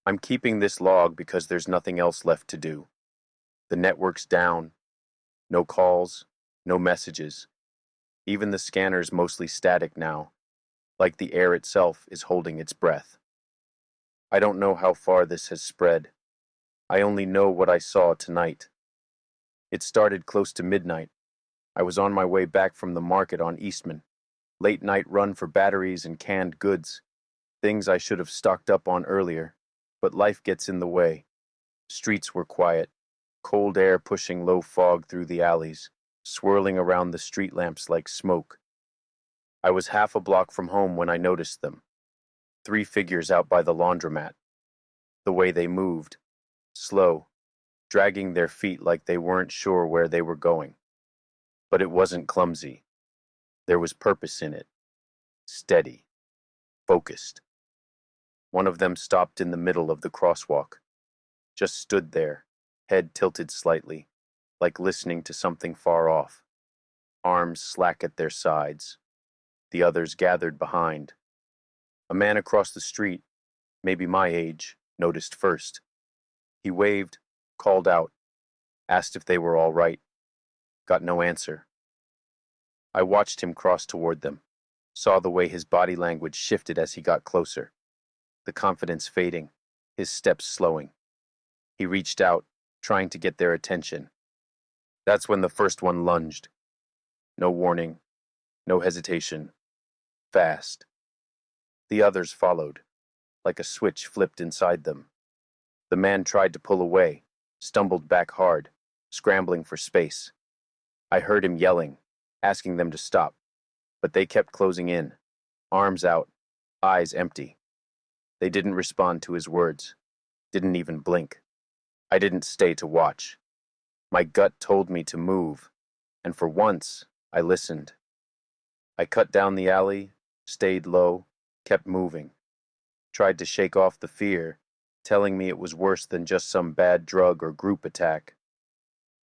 I'm keeping this log because there's nothing else left to do. The network's down, no calls, no messages. Even the scanner's mostly static now, like the air itself is holding its breath. I don't know how far this has spread. I only know what I saw tonight. It started close to midnight. I was on my way back from the market on Eastman. Late night run for batteries and canned goods. Things I should have stocked up on earlier, but life gets in the way. Streets were quiet, cold air pushing low fog through the alleys, swirling around the street lamps like smoke. I was half a block from home when I noticed them. 3 figures out by the laundromat. The way they moved, slow, dragging their feet like they weren't sure where they were going. But it wasn't clumsy. There was purpose in it. Steady. Focused. One of them stopped in the middle of the crosswalk. Just stood there, head tilted slightly, like listening to something far off. Arms slack at their sides. The others gathered behind. A man across the street, maybe my age, noticed first. He waved, called out, asked if they were all right. Got no answer. I watched him cross toward them, saw the way his body language shifted as he got closer, the confidence fading, his steps slowing. He reached out, trying to get their attention. That's when the first one lunged. No warning, no hesitation. Fast. The others followed, like a switch flipped inside them. The man tried to pull away, stumbled back hard, scrambling for space. I heard him yelling, asking them to stop, but they kept closing in, arms out, eyes empty. They didn't respond to his words, didn't even blink. I didn't stay to watch. My gut told me to move, and for once, I listened. I cut down the alley, stayed low, kept moving. Tried to shake off the fear, telling me it was worse than just some bad drug or group attack.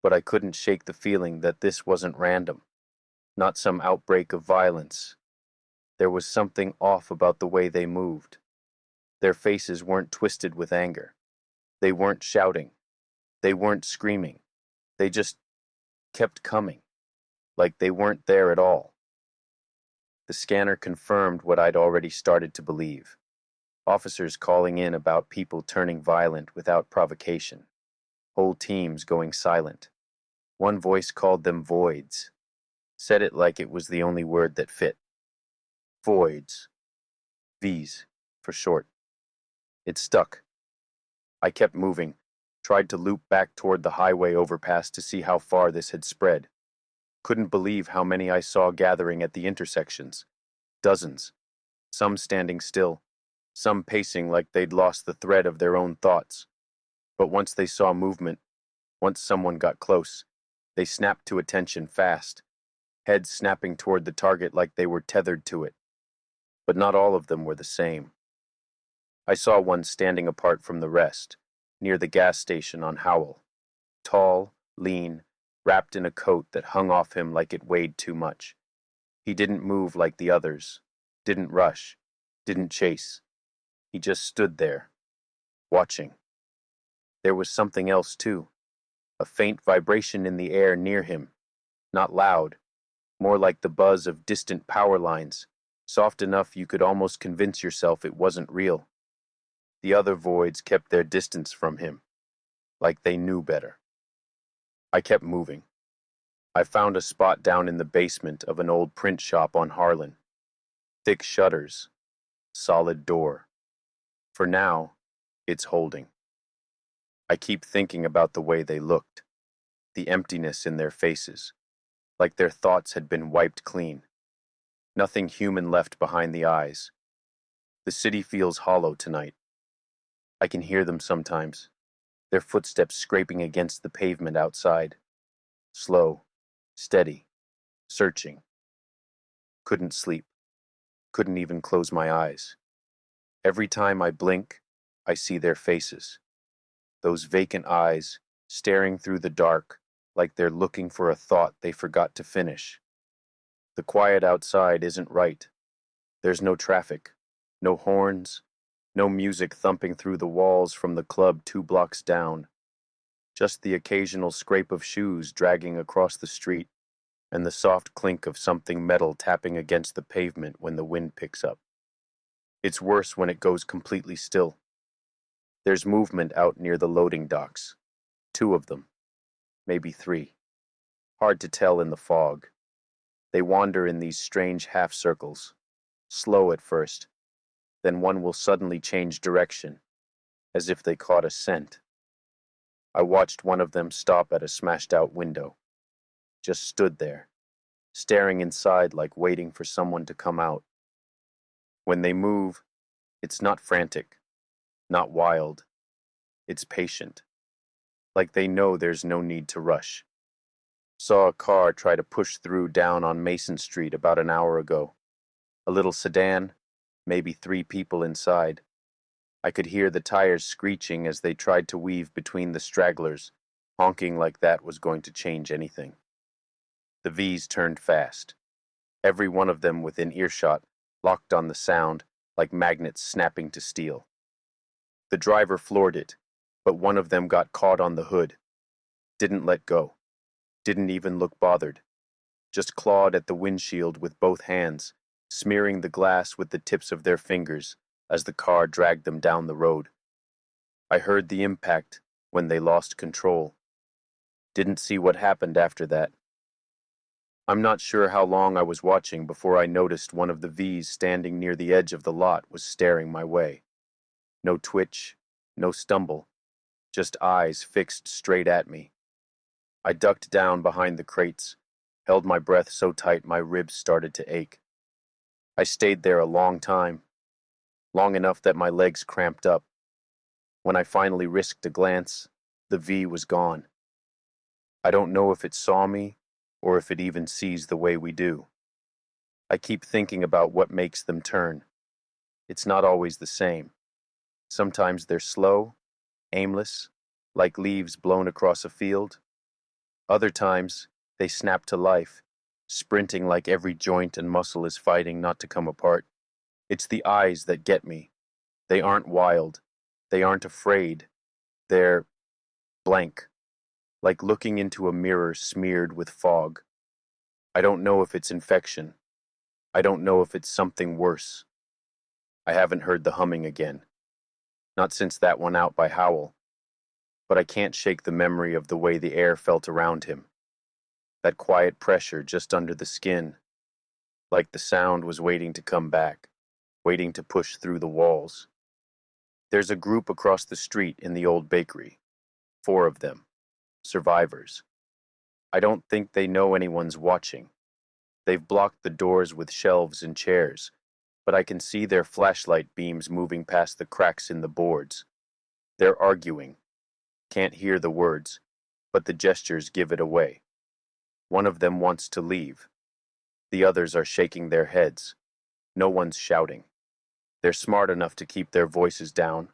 But I couldn't shake the feeling that this wasn't random, not some outbreak of violence. There was something off about the way they moved. Their faces weren't twisted with anger. They weren't shouting. They weren't screaming. They just kept coming, like they weren't there at all. The scanner confirmed what I'd already started to believe. Officers calling in about people turning violent without provocation. Whole teams going silent. One voice called them VOIDS. Said it like it was the only word that fit. VOIDS. V's, for short. It stuck. I kept moving, tried to loop back toward the highway overpass to see how far this had spread. Couldn't believe how many I saw gathering at the intersections. Dozens. Some standing still, some pacing like they'd lost the thread of their own thoughts. But once they saw movement, once someone got close, they snapped to attention fast, heads snapping toward the target like they were tethered to it. But not all of them were the same. I saw one standing apart from the rest, near the gas station on Howell. Tall, lean, wrapped in a coat that hung off him like it weighed too much. He didn't move like the others, didn't rush, didn't chase. He just stood there, watching. There was something else too, a faint vibration in the air near him, not loud, more like the buzz of distant power lines, soft enough you could almost convince yourself it wasn't real. The other voids kept their distance from him, like they knew better. I kept moving. I found a spot down in the basement of an old print shop on Harlan. Thick shutters, solid door. For now, it's holding. I keep thinking about the way they looked, the emptiness in their faces, like their thoughts had been wiped clean. Nothing human left behind the eyes. The city feels hollow tonight. I can hear them sometimes, their footsteps scraping against the pavement outside. Slow, steady, searching. Couldn't sleep. Couldn't even close my eyes. Every time I blink, I see their faces. Those vacant eyes, staring through the dark, like they're looking for a thought they forgot to finish. The quiet outside isn't right. There's no traffic, no horns, No music thumping through the walls from the club 2 blocks down, just the occasional scrape of shoes dragging across the street and the soft clink of something metal tapping against the pavement when the wind picks up. It's worse when it goes completely still. There's movement out near the loading docks. 2 of them, maybe 3. Hard to tell in the fog. They wander in these strange half-circles, slow at first, then one will suddenly change direction, as if they caught a scent. I watched one of them stop at a smashed-out window, just stood there, staring inside like waiting for someone to come out. When they move, it's not frantic, not wild. It's patient, like they know there's no need to rush. Saw a car try to push through down on Mason Street about an hour ago. A little sedan, maybe 3 people inside. I could hear the tires screeching as they tried to weave between the stragglers. Honking like that was going to change anything. The V's turned fast, every one of them within earshot, locked on the sound, like magnets snapping to steel. The driver floored it, but one of them got caught on the hood. Didn't let go. Didn't even look bothered. Just clawed at the windshield with both hands, smearing the glass with the tips of their fingers as the car dragged them down the road. I heard the impact when they lost control. Didn't see what happened after that. I'm not sure how long I was watching before I noticed one of the V's standing near the edge of the lot was staring my way. No twitch, no stumble, just eyes fixed straight at me. I ducked down behind the crates, held my breath so tight my ribs started to ache. I stayed there a long time, long enough that my legs cramped up. When I finally risked a glance, the V was gone. I don't know if it saw me, or if it even sees the way we do. I keep thinking about what makes them turn. It's not always the same. Sometimes they're slow, aimless, like leaves blown across a field. Other times, they snap to life, sprinting like every joint and muscle is fighting not to come apart. It's the eyes that get me. They aren't wild. They aren't afraid. They're blank, like looking into a mirror smeared with fog. I don't know if it's infection. I don't know if it's something worse. I haven't heard the humming again. Not since that one out by Howell. But I can't shake the memory of the way the air felt around him. That quiet pressure just under the skin, like the sound was waiting to come back, waiting to push through the walls. There's a group across the street in the old bakery. 4 of them. Survivors. I don't think they know anyone's watching. They've blocked the doors with shelves and chairs, but I can see their flashlight beams moving past the cracks in the boards. They're arguing. Can't hear the words, but the gestures give it away. One of them wants to leave. The others are shaking their heads. No one's shouting. They're smart enough to keep their voices down.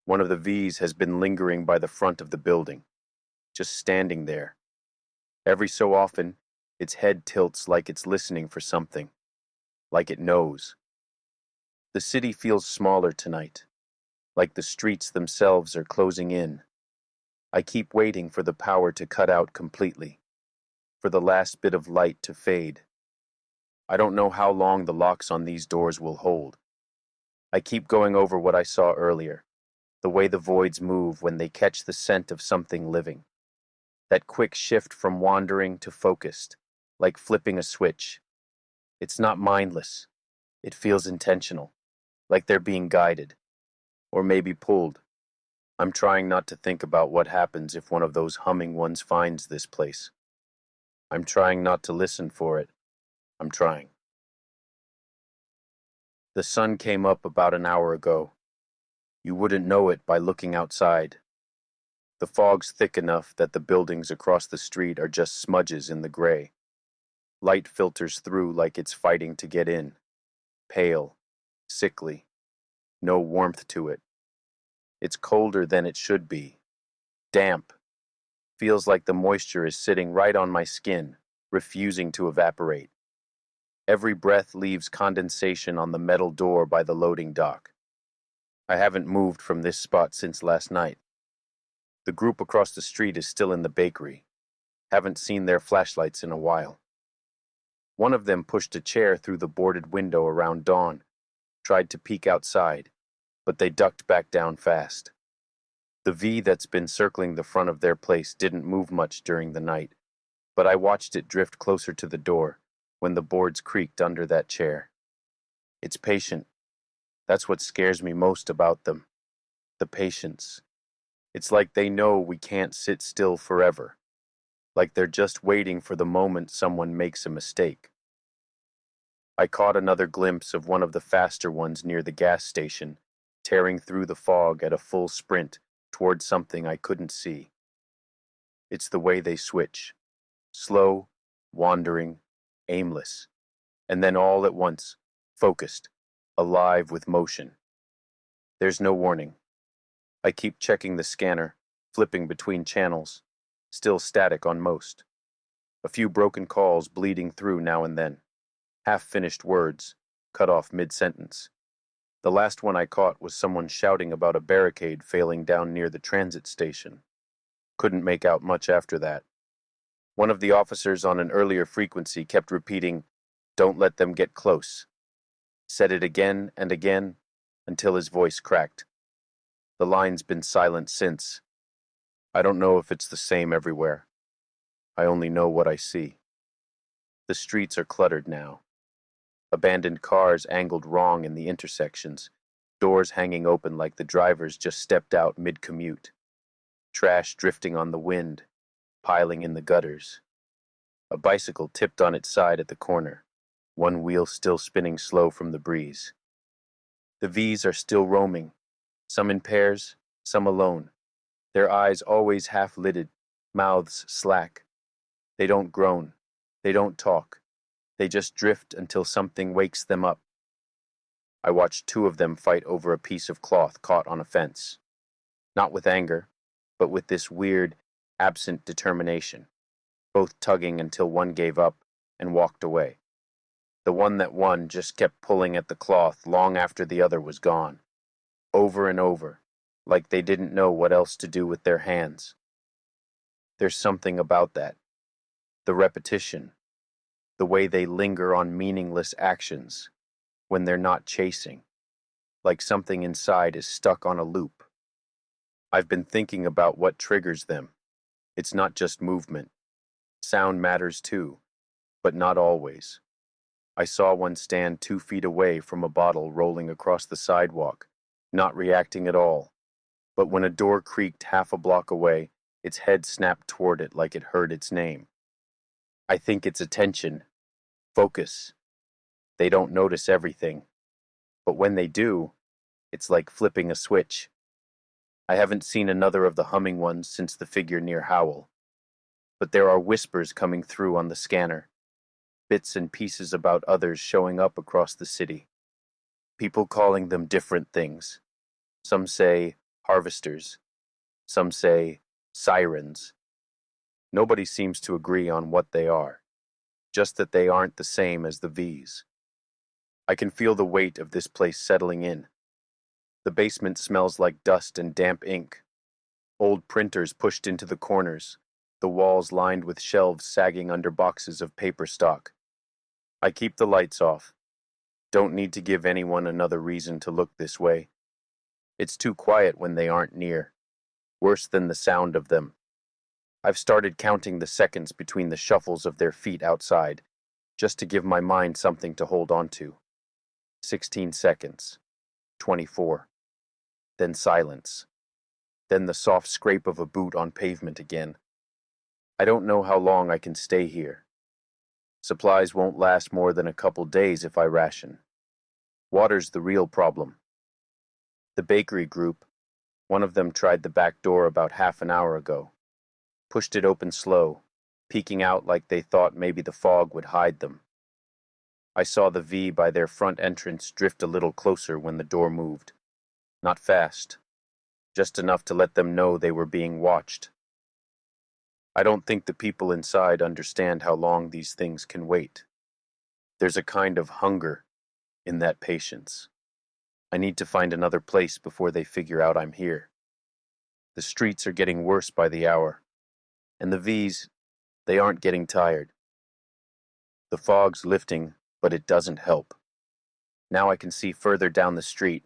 One of the V's has been lingering by the front of the building, just standing there. Every so often, its head tilts like it's listening for something, like it knows. The city feels smaller tonight, like the streets themselves are closing in. I keep waiting for the power to cut out completely, for the last bit of light to fade. I don't know how long the locks on these doors will hold. I keep going over what I saw earlier, the way the voids move when they catch the scent of something living. That quick shift from wandering to focused, like flipping a switch. It's not mindless. It feels intentional, like they're being guided, or maybe pulled. I'm trying not to think about what happens if one of those humming ones finds this place. I'm trying not to listen for it. I'm trying. The sun came up about an hour ago. You wouldn't know it by looking outside. The fog's thick enough that the buildings across the street are just smudges in the gray. Light filters through like it's fighting to get in. Pale, sickly, no warmth to it. It's colder than it should be. Damp. Feels like the moisture is sitting right on my skin, refusing to evaporate. Every breath leaves condensation on the metal door by the loading dock. I haven't moved from this spot since last night. The group across the street is still in the bakery. Haven't seen their flashlights in a while. One of them pushed a chair through the boarded window around dawn, tried to peek outside, but they ducked back down fast. The V that's been circling the front of their place didn't move much during the night, but I watched it drift closer to the door when the boards creaked under that chair. It's patient. That's what scares me most about them. The patience. It's like they know we can't sit still forever. Like they're just waiting for the moment someone makes a mistake. I caught another glimpse of one of the faster ones near the gas station, tearing through the fog at a full sprint toward something I couldn't see. It's the way they switch. Slow, wandering, aimless, and then all at once, focused, alive with motion. There's no warning. I keep checking the scanner, flipping between channels, still static on most. A few broken calls bleeding through now and then. Half-finished words, cut off mid-sentence. The last one I caught was someone shouting about a barricade failing down near the transit station. Couldn't make out much after that. One of the officers on an earlier frequency kept repeating, "Don't let them get close." Said it again and again until his voice cracked. The line's been silent since. I don't know if it's the same everywhere. I only know what I see. The streets are cluttered now. Abandoned cars angled wrong in the intersections, doors hanging open like the drivers just stepped out mid-commute. Trash drifting on the wind, piling in the gutters. A bicycle tipped on its side at the corner, one wheel still spinning slow from the breeze. The V's are still roaming, some in pairs, some alone. Their eyes always half-lidded, mouths slack. They don't groan. They don't talk. They just drift until something wakes them up. I watched two of them fight over a piece of cloth caught on a fence. Not with anger, but with this weird, absent determination, both tugging until one gave up and walked away. The one that won just kept pulling at the cloth long after the other was gone, over and over, like they didn't know what else to do with their hands. There's something about that. The repetition, the way they linger on meaningless actions when they're not chasing, like something inside is stuck on a loop. I've been thinking about what triggers them. It's not just movement. Sound matters too, but not always. I saw one stand 2 feet away from a bottle rolling across the sidewalk, not reacting at all. But when a door creaked half a block away, its head snapped toward it like it heard its name. I think it's attention, focus. They don't notice everything. But when they do, it's like flipping a switch. I haven't seen another of the humming ones since the figure near Howell. But there are whispers coming through on the scanner, bits and pieces about others showing up across the city. People calling them different things. Some say harvesters. Some say sirens. Nobody seems to agree on what they are, just that they aren't the same as the V's. I can feel the weight of this place settling in. The basement smells like dust and damp ink. Old printers pushed into the corners, the walls lined with shelves sagging under boxes of paper stock. I keep the lights off. Don't need to give anyone another reason to look this way. It's too quiet when they aren't near. Worse than the sound of them. I've started counting the seconds between the shuffles of their feet outside, just to give my mind something to hold on to. 16 seconds. 24. Then silence. Then the soft scrape of a boot on pavement again. I don't know how long I can stay here. Supplies won't last more than a couple days if I ration. Water's the real problem. The bakery group, one of them tried the back door about half an hour ago. Pushed it open slow, peeking out like they thought maybe the fog would hide them. I saw the V by their front entrance drift a little closer when the door moved. Not fast, just enough to let them know they were being watched. I don't think the people inside understand how long these things can wait. There's a kind of hunger in that patience. I need to find another place before they figure out I'm here. The streets are getting worse by the hour, and the V's, they aren't getting tired. The fog's lifting, but it doesn't help. Now I can see further down the street,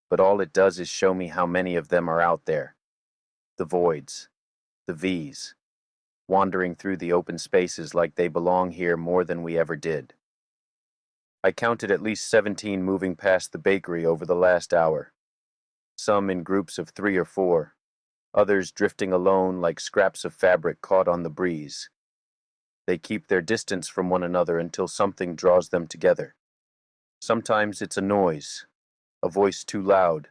but all it does is show me how many of them are out there. The voids, the V's, wandering through the open spaces like they belong here more than we ever did. I counted at least 17 moving past the bakery over the last hour, some in groups of 3 or 4, others drifting alone like scraps of fabric caught on the breeze. They keep their distance from one another until something draws them together. Sometimes it's a noise, a voice too loud,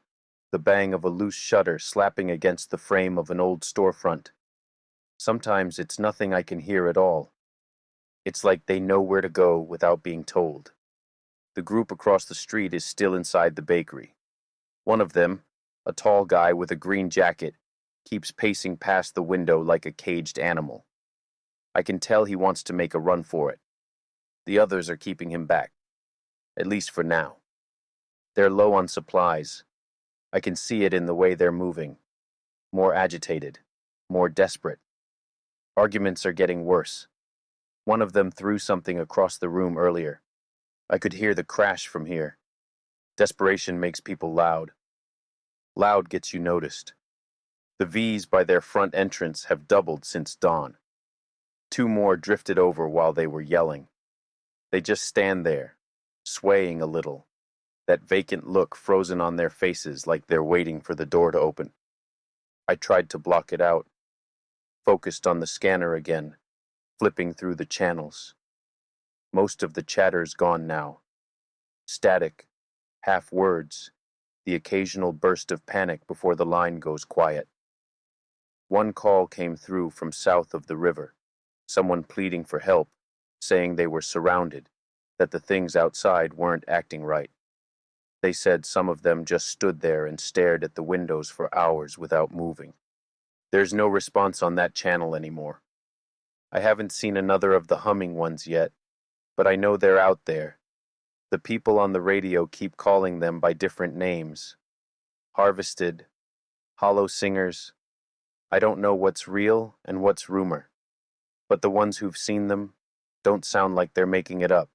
the bang of a loose shutter slapping against the frame of an old storefront. Sometimes it's nothing I can hear at all. It's like they know where to go without being told. The group across the street is still inside the bakery. One of them, a tall guy with a green jacket, keeps pacing past the window like a caged animal. I can tell he wants to make a run for it. The others are keeping him back, at least for now. They're low on supplies. I can see it in the way they're moving. More agitated, more desperate. Arguments are getting worse. One of them threw something across the room earlier. I could hear the crash from here. Desperation makes people loud. Loud gets you noticed. The V's by their front entrance have doubled since dawn. 2 more drifted over while they were yelling. They just stand there, swaying a little, that vacant look frozen on their faces like they're waiting for the door to open. I tried to block it out, focused on the scanner again, flipping through the channels. Most of the chatter's gone now. Static, half words, the occasional burst of panic before the line goes quiet. One call came through from south of the river, someone pleading for help, saying they were surrounded, that the things outside weren't acting right. They said some of them just stood there and stared at the windows for hours without moving. There's no response on that channel anymore. I haven't seen another of the humming ones yet, but I know they're out there. The people on the radio keep calling them by different names. Harvested, hollow singers. I don't know what's real and what's rumor, but the ones who've seen them don't sound like they're making it up.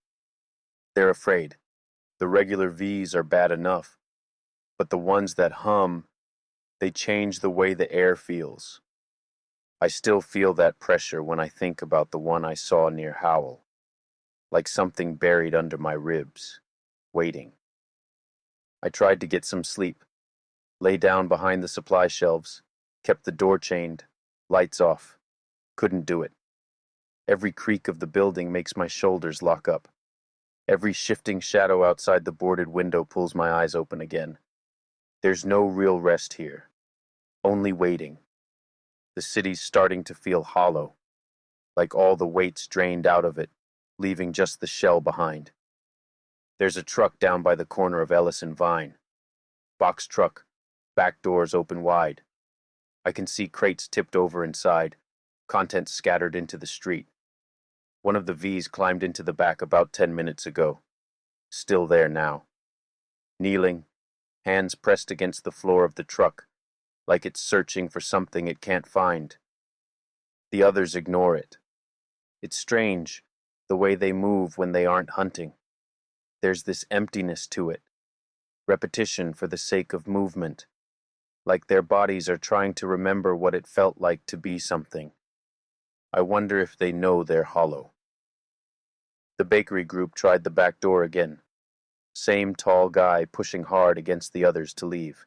They're afraid. The regular V's are bad enough, but the ones that hum, they change the way the air feels. I still feel that pressure when I think about the one I saw near Howell. Like something buried under my ribs, waiting. I tried to get some sleep, lay down behind the supply shelves, kept the door chained, lights off. Couldn't do it. Every creak of the building makes my shoulders lock up. Every shifting shadow outside the boarded window pulls my eyes open again. There's no real rest here, only waiting. The city's starting to feel hollow, like all the weight's drained out of it, leaving just the shell behind. There's a truck down by the corner of Ellis and Vine. Box truck, back doors open wide. I can see crates tipped over inside, contents scattered into the street. One of the V's climbed into the back about 10 minutes ago. Still there now. Kneeling, hands pressed against the floor of the truck, like it's searching for something it can't find. The others ignore it. It's strange, the way they move when they aren't hunting. There's this emptiness to it. Repetition for the sake of movement. Like their bodies are trying to remember what it felt like to be something. I wonder if they know they're hollow. The bakery group tried the back door again. Same tall guy pushing hard against the others to leave.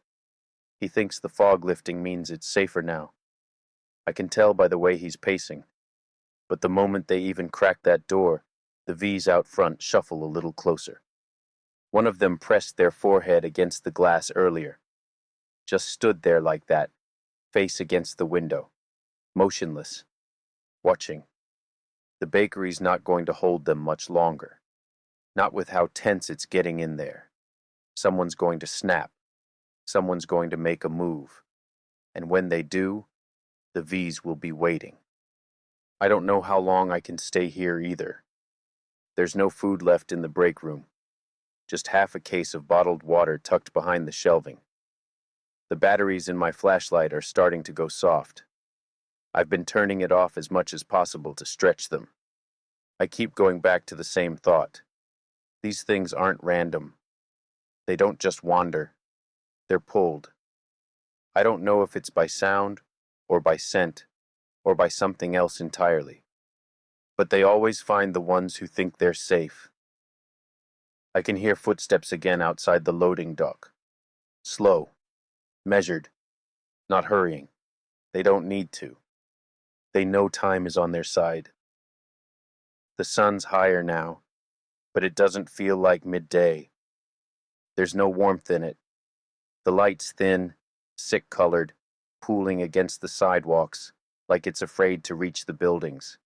He thinks the fog lifting means it's safer now. I can tell by the way he's pacing. But the moment they even crack that door, the V's out front shuffle a little closer. One of them pressed their forehead against the glass earlier. Just stood there like that, face against the window, motionless, watching. The bakery's not going to hold them much longer. Not with how tense it's getting in there. Someone's going to snap. Someone's going to make a move. And when they do, the V's will be waiting. I don't know how long I can stay here either. There's no food left in the break room. just half a case of bottled water tucked behind the shelving. The batteries in my flashlight are starting to go soft. I've been turning it off as much as possible to stretch them. I keep going back to the same thought. These things aren't random. They don't just wander. They're pulled. I don't know if it's by sound, or by scent, or by something else entirely. But they always find the ones who think they're safe. I can hear footsteps again outside the loading dock. Slow, measured, not hurrying. They don't need to. They know time is on their side. The sun's higher now, but it doesn't feel like midday. There's no warmth in it. The light's thin, sick-colored, pooling against the sidewalks, like it's afraid to reach the buildings.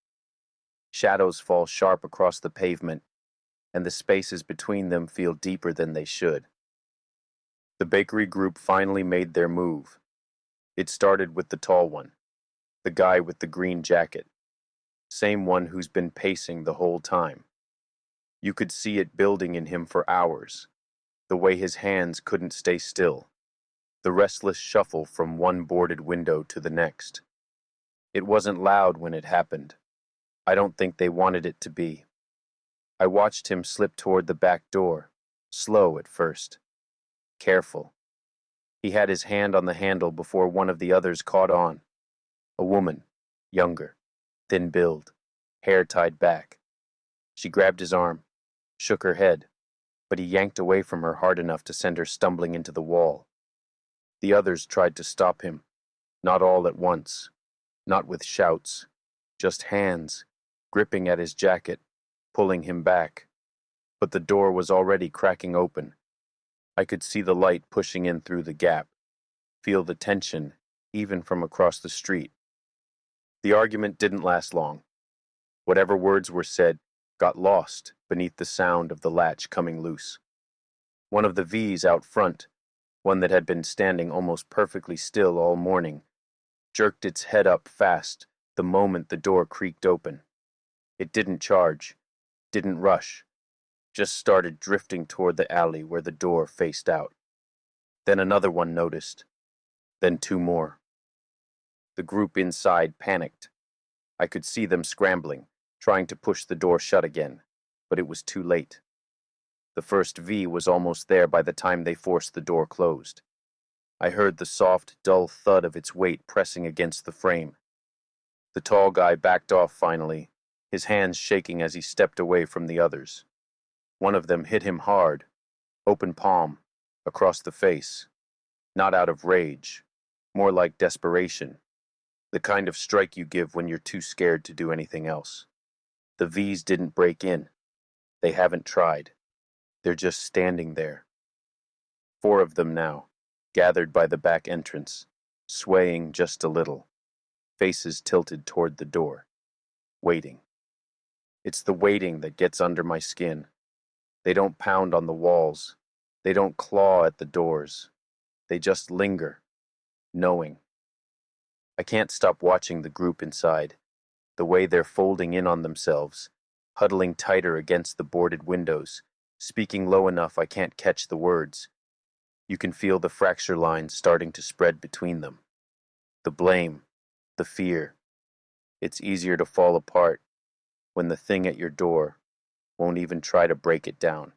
Shadows fall sharp across the pavement, and the spaces between them feel deeper than they should. The bakery group finally made their move. It started with the tall one, the guy with the green jacket, same one who's been pacing the whole time. You could see it building in him for hours, the way his hands couldn't stay still, the restless shuffle from one boarded window to the next. It wasn't loud when it happened. I don't think they wanted it to be. I watched him slip toward the back door, slow at first, careful. He had his hand on the handle before one of the others caught on. A woman, younger, thin-build, hair tied back. She grabbed his arm, shook her head, but he yanked away from her hard enough to send her stumbling into the wall. The others tried to stop him, not all at once, not with shouts, just hands, gripping at his jacket, pulling him back. But the door was already cracking open. I could see the light pushing in through the gap, feel the tension, even from across the street. The argument didn't last long. Whatever words were said got lost beneath the sound of the latch coming loose. One of the V's out front, one that had been standing almost perfectly still all morning, jerked its head up fast the moment the door creaked open. It didn't charge, didn't rush, just started drifting toward the alley where the door faced out. Then another one noticed, then two more. The group inside panicked. I could see them scrambling, trying to push the door shut again, but it was too late. The first V was almost there by the time they forced the door closed. I heard the soft, dull thud of its weight pressing against the frame. The tall guy backed off finally, his hands shaking as he stepped away from the others. One of them hit him hard, open palm, across the face. Not out of rage, more like desperation, the kind of strike you give when you're too scared to do anything else. The V's didn't break in. They haven't tried. They're just standing there. 4 of them now, gathered by the back entrance, swaying just a little, faces tilted toward the door, waiting. It's the waiting that gets under my skin. They don't pound on the walls. They don't claw at the doors. They just linger, knowing. I can't stop watching the group inside, the way they're folding in on themselves, huddling tighter against the boarded windows, speaking low enough I can't catch the words. You can feel the fracture lines starting to spread between them. The blame, the fear. It's easier to fall apart when the thing at your door won't even try to break it down.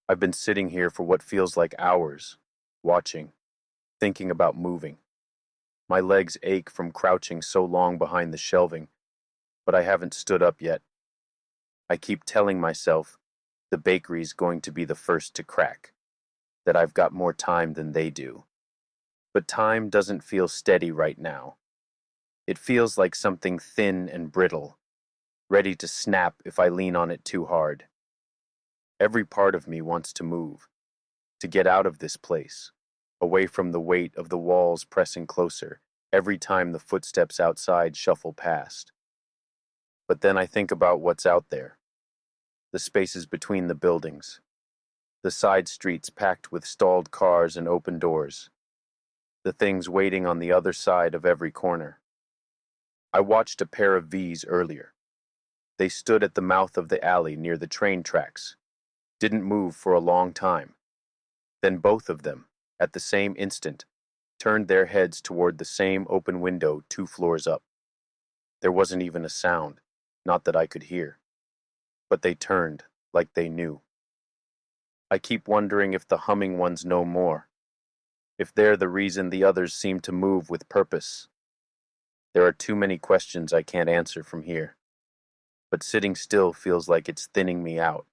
I've been sitting here for what feels like hours, watching, thinking about moving. My legs ache from crouching so long behind the shelving, but I haven't stood up yet. I keep telling myself the bakery's going to be the first to crack, that I've got more time than they do. But time doesn't feel steady right now. It feels like something thin and brittle, ready to snap if I lean on it too hard. Every part of me wants to move, to get out of this place, away from the weight of the walls pressing closer every time the footsteps outside shuffle past. But then I think about what's out there, the spaces between the buildings, the side streets packed with stalled cars and open doors, the things waiting on the other side of every corner. I watched a pair of V's earlier. They stood at the mouth of the alley near the train tracks, didn't move for a long time. Then both of them, at the same instant, turned their heads toward the same open window 2 floors up. There wasn't even a sound, not that I could hear. But they turned, like they knew. I keep wondering if the humming ones know more, if they're the reason the others seem to move with purpose. There are too many questions I can't answer from here. But sitting still feels like it's thinning me out.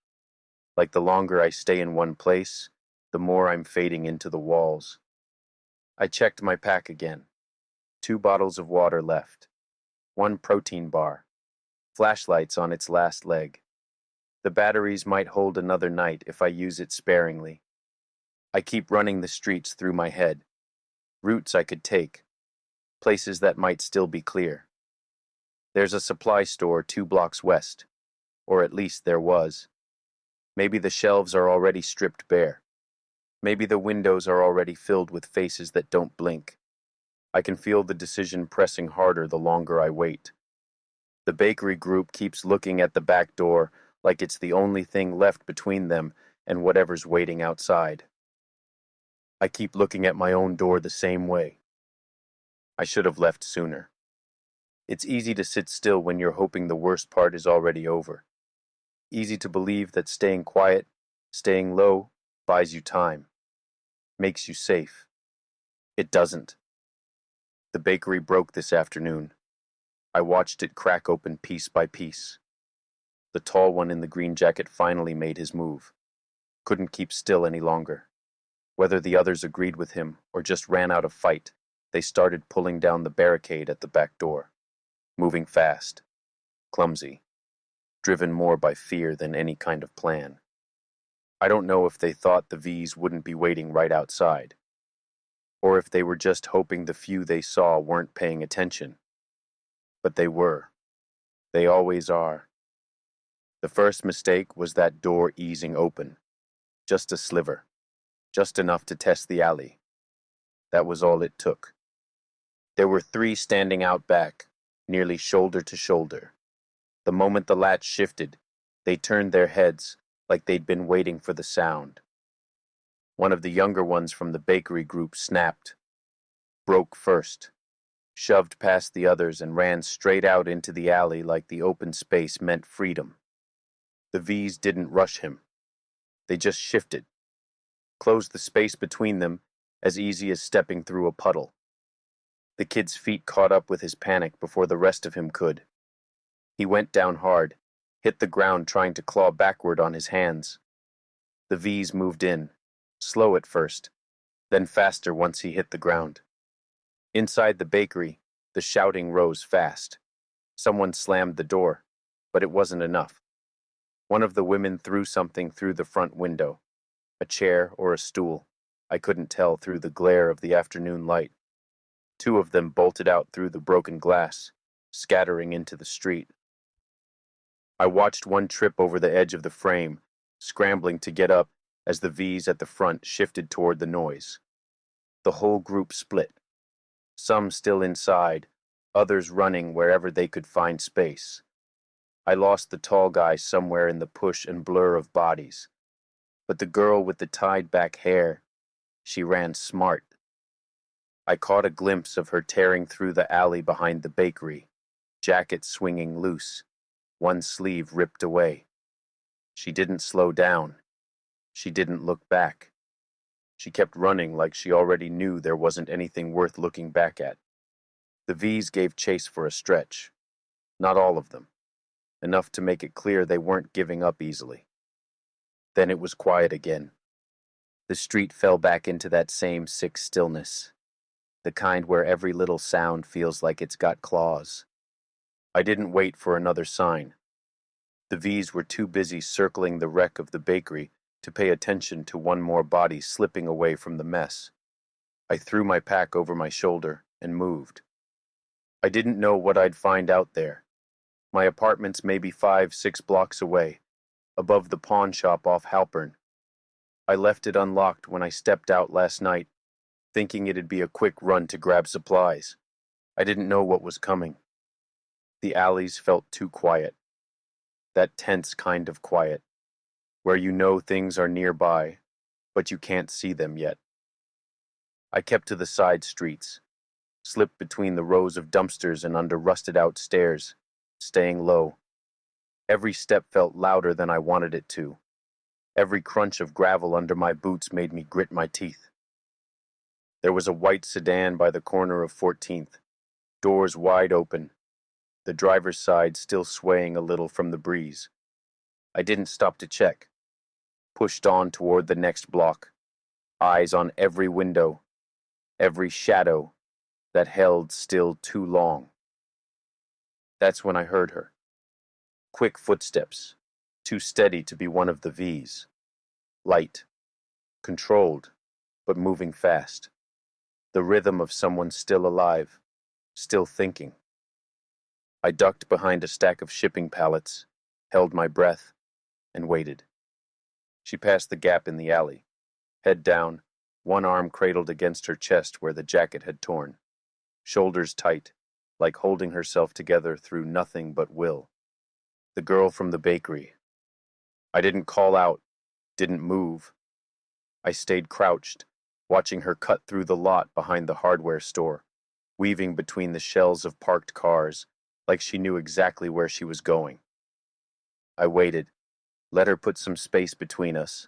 Like the longer I stay in one place, the more I'm fading into the walls. I checked my pack again. 2 bottles of water left. 1 protein bar. Flashlights on its last leg. The batteries might hold another night if I use it sparingly. I keep running the streets through my head. Routes I could take. Places that might still be clear. There's a supply store 2 blocks west. Or at least there was. Maybe the shelves are already stripped bare. Maybe the windows are already filled with faces that don't blink. I can feel the decision pressing harder the longer I wait. The bakery group keeps looking at the back door like it's the only thing left between them and whatever's waiting outside. I keep looking at my own door the same way. I should have left sooner. It's easy to sit still when you're hoping the worst part is already over. Easy to believe that staying quiet, staying low, buys you time, makes you safe. It doesn't. The bakery broke this afternoon. I watched it crack open piece by piece. The tall one in the green jacket finally made his move. Couldn't keep still any longer. Whether the others agreed with him or just ran out of fight, they started pulling down the barricade at the back door. Moving fast. Clumsy. Driven more by fear than any kind of plan. I don't know if they thought the V's wouldn't be waiting right outside, or if they were just hoping the few they saw weren't paying attention. But they were. They always are. The first mistake was that door easing open. Just a sliver. Just enough to test the alley. That was all it took. There were 3 standing out back, nearly shoulder to shoulder. The moment the latch shifted, they turned their heads like they'd been waiting for the sound. One of the younger ones from the bakery group snapped, broke first, shoved past the others and ran straight out into the alley like the open space meant freedom. The V's didn't rush him. They just shifted, closed the space between them as easy as stepping through a puddle. The kid's feet caught up with his panic before the rest of him could. He went down hard, hit the ground trying to claw backward on his hands. The V's moved in, slow at first, then faster once he hit the ground. Inside the bakery, the shouting rose fast. Someone slammed the door, but it wasn't enough. One of the women threw something through the front window, a chair or a stool. I couldn't tell through the glare of the afternoon light. 2 of them bolted out through the broken glass, scattering into the street. I watched one trip over the edge of the frame, scrambling to get up as the V's at the front shifted toward the noise. The whole group split. Some still inside, others running wherever they could find space. I lost the tall guy somewhere in the push and blur of bodies. But the girl with the tied-back hair, she ran smart. I caught a glimpse of her tearing through the alley behind the bakery, jacket swinging loose, one sleeve ripped away. She didn't slow down. She didn't look back. She kept running like she already knew there wasn't anything worth looking back at. The V's gave chase for a stretch. Not all of them. Enough to make it clear they weren't giving up easily. Then it was quiet again. The street fell back into that same sick stillness, the kind where every little sound feels like it's got claws. I didn't wait for another sign. The V's were too busy circling the wreck of the bakery to pay attention to one more body slipping away from the mess. I threw my pack over my shoulder and moved. I didn't know what I'd find out there. My apartment's maybe 5-6 blocks away, above the pawn shop off Halpern. I left it unlocked when I stepped out last night, thinking it'd be a quick run to grab supplies. I didn't know what was coming. The alleys felt too quiet. That tense kind of quiet. where you know things are nearby, but you can't see them yet. I kept to the side streets, slipped between the rows of dumpsters and under rusted-out stairs, staying low. Every step felt louder than I wanted it to. Every crunch of gravel under my boots made me grit my teeth. There was a white sedan by the corner of 14th, doors wide open, the driver's side still swaying a little from the breeze. I didn't stop to check. Pushed on toward the next block, eyes on every window, every shadow that held still too long. That's when I heard her. Quick footsteps, too steady to be one of the V's. Light, controlled, but moving fast. The rhythm of someone still alive, still thinking. I ducked behind a stack of shipping pallets, held my breath, and waited. She passed the gap in the alley, head down, one arm cradled against her chest where the jacket had torn, shoulders tight, like holding herself together through nothing but will. The girl from the bakery. I didn't call out, didn't move. I stayed crouched, watching her cut through the lot behind the hardware store, weaving between the shells of parked cars, like she knew exactly where she was going. I waited, let her put some space between us,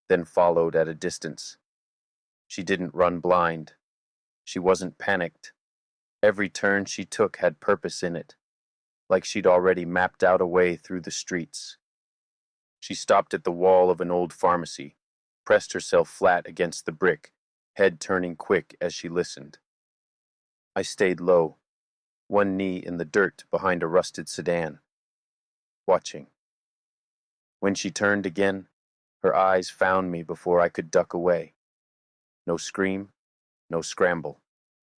then followed at a distance. She didn't run blind. She wasn't panicked. Every turn she took had purpose in it, like she'd already mapped out a way through the streets. She stopped at the wall of an old pharmacy, pressed herself flat against the brick, head turning quick as she listened. I stayed low, one knee in the dirt behind a rusted sedan, watching. When she turned again, her eyes found me before I could duck away. No scream, no scramble,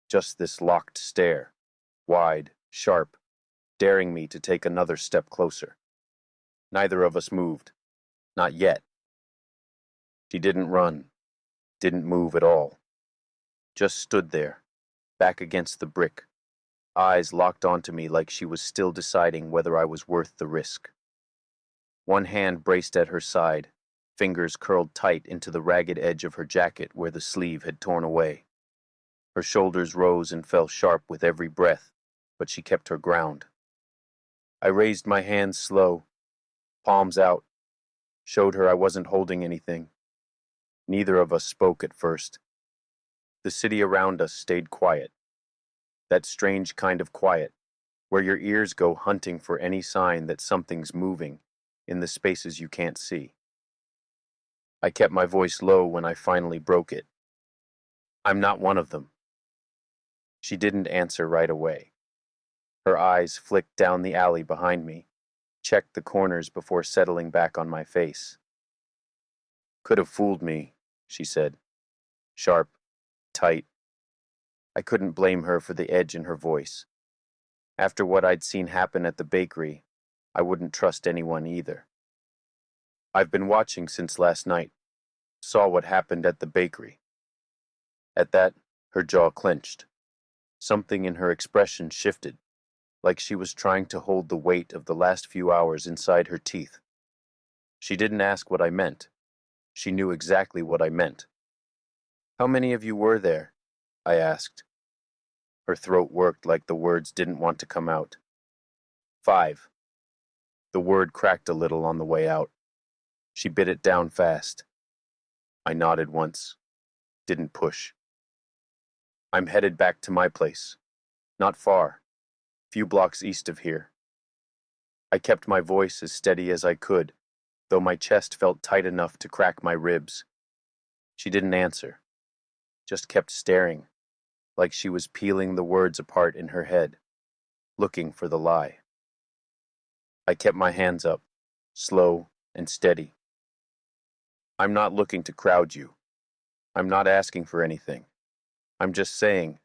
just this locked stare, wide, sharp, daring me to take another step closer. Neither of us moved. Not yet. She didn't run, didn't move at all. Just stood there, back against the brick, eyes locked onto me like she was still deciding whether I was worth the risk. One hand braced at her side, fingers curled tight into the ragged edge of her jacket where the sleeve had torn away. Her shoulders rose and fell sharp with every breath, but she kept her ground. I raised my hands slow, palms out, showed her I wasn't holding anything. Neither of us spoke at first. The city around us stayed quiet. That strange kind of quiet, where your ears go hunting for any sign that something's moving in the spaces you can't see. I kept my voice low when I finally broke it. I'm not one of them. She didn't answer right away. Her eyes flicked down the alley behind me, checked the corners before settling back on my face. Could have fooled me, she said. Sharp, tight. I couldn't blame her for the edge in her voice. After what I'd seen happen at the bakery, I wouldn't trust anyone either. I've been watching since last night. Saw what happened at the bakery. At that, her jaw clenched. Something in her expression shifted, like she was trying to hold the weight of the last few hours inside her teeth. She didn't ask what I meant. She knew exactly what I meant. How many of you were there? I asked. Her throat worked like the words didn't want to come out. 5. The word cracked a little on the way out. She bit it down fast. I nodded once. Didn't push. I'm headed back to my place. Not far. Few blocks east of here. I kept my voice as steady as I could, though my chest felt tight enough to crack my ribs. She didn't answer. Just kept staring, like she was peeling the words apart in her head, looking for the lie. I kept my hands up, slow and steady. I'm not looking to crowd you. I'm not asking for anything. I'm just saying,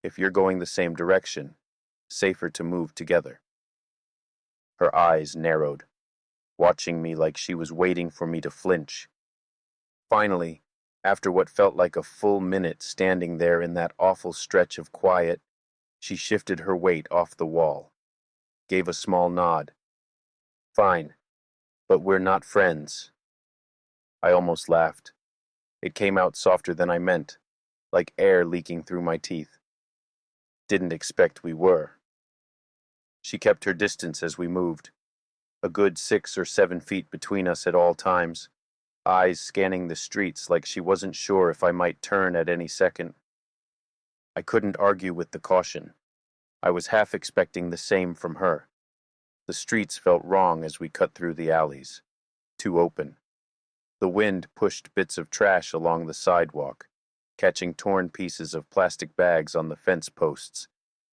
if you're going the same direction, safer to move together. Her eyes narrowed, watching me like she was waiting for me to flinch. Finally, after what felt like a full minute standing there in that awful stretch of quiet, she shifted her weight off the wall, gave a small nod. Fine, but we're not friends, I almost laughed. It came out softer than I meant, like air leaking through my teeth. Didn't expect we were. She kept her distance as we moved, a good 6 or 7 feet between us at all times, eyes scanning the streets like she wasn't sure if I might turn at any second. I couldn't argue with the caution. I was half expecting the same from her. The streets felt wrong as we cut through the alleys, too open. The wind pushed bits of trash along the sidewalk, catching torn pieces of plastic bags on the fence posts,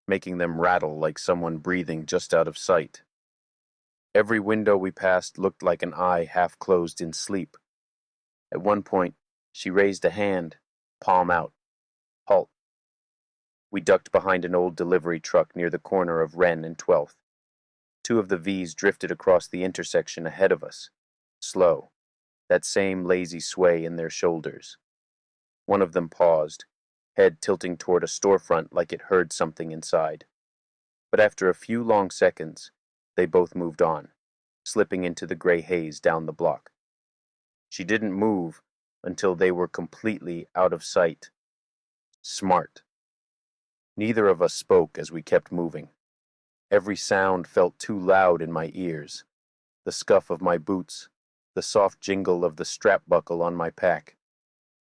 making them rattle like someone breathing just out of sight. Every window we passed looked like an eye half closed in sleep. At one point, she raised a hand, palm out. Halt. We ducked behind an old delivery truck near the corner of Wren and 12th. Two of the V's drifted across the intersection ahead of us, slow, that same lazy sway in their shoulders. One of them paused, head tilting toward a storefront like it heard something inside. But after a few long seconds, they both moved on, slipping into the gray haze down the block. She didn't move until they were completely out of sight. Smart. Neither of us spoke as we kept moving. Every sound felt too loud in my ears. The scuff of my boots, the soft jingle of the strap buckle on my pack.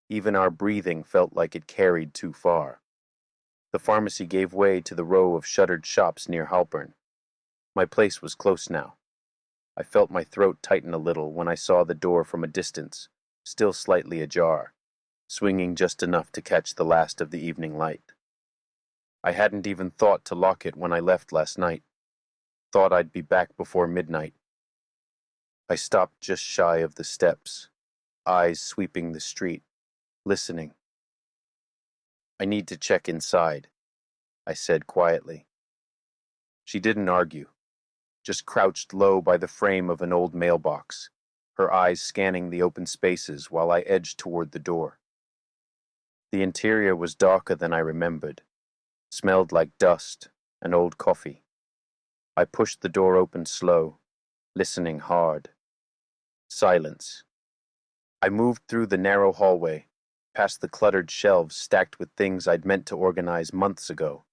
Even our breathing felt like it carried too far. The pharmacy gave way to the row of shuttered shops near Halpern. My place was close now. I felt my throat tighten a little when I saw the door from a distance, still slightly ajar, swinging just enough to catch the last of the evening light. I hadn't even thought to lock it when I left last night. Thought I'd be back before midnight. I stopped just shy of the steps, eyes sweeping the street, listening. I need to check inside, I said quietly. She didn't argue, just crouched low by the frame of an old mailbox, her eyes scanning the open spaces while I edged toward the door. The interior was darker than I remembered, smelled like dust and old coffee. I pushed the door open slow, listening hard. Silence. I moved through the narrow hallway, past the cluttered shelves stacked with things I'd meant to organize months ago.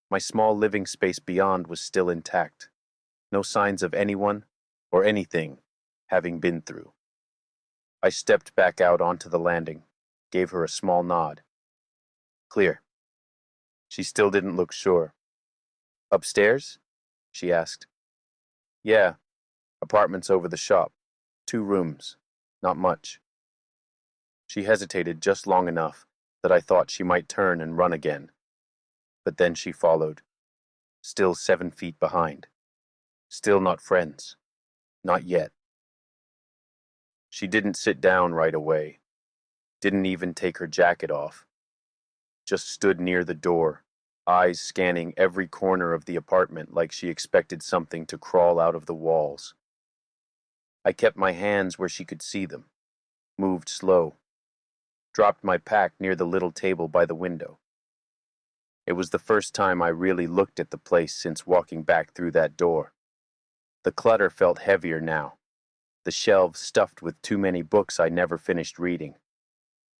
My small living space beyond was still intact. No signs of anyone or anything having been through. I stepped back out onto the landing, gave her a small nod. Clear. She still didn't look sure. Upstairs? She asked. Yeah, apartments over the shop. 2 rooms. Not much. She hesitated just long enough that I thought she might turn and run again. But then she followed, still 7 feet behind. Still not friends. Not yet. She didn't sit down right away. Didn't even take her jacket off. Just stood near the door, eyes scanning every corner of the apartment like she expected something to crawl out of the walls. I kept my hands where she could see them, moved slow, dropped my pack near the little table by the window. It was the first time I really looked at the place since walking back through that door. The clutter felt heavier now, the shelves stuffed with too many books I never finished reading,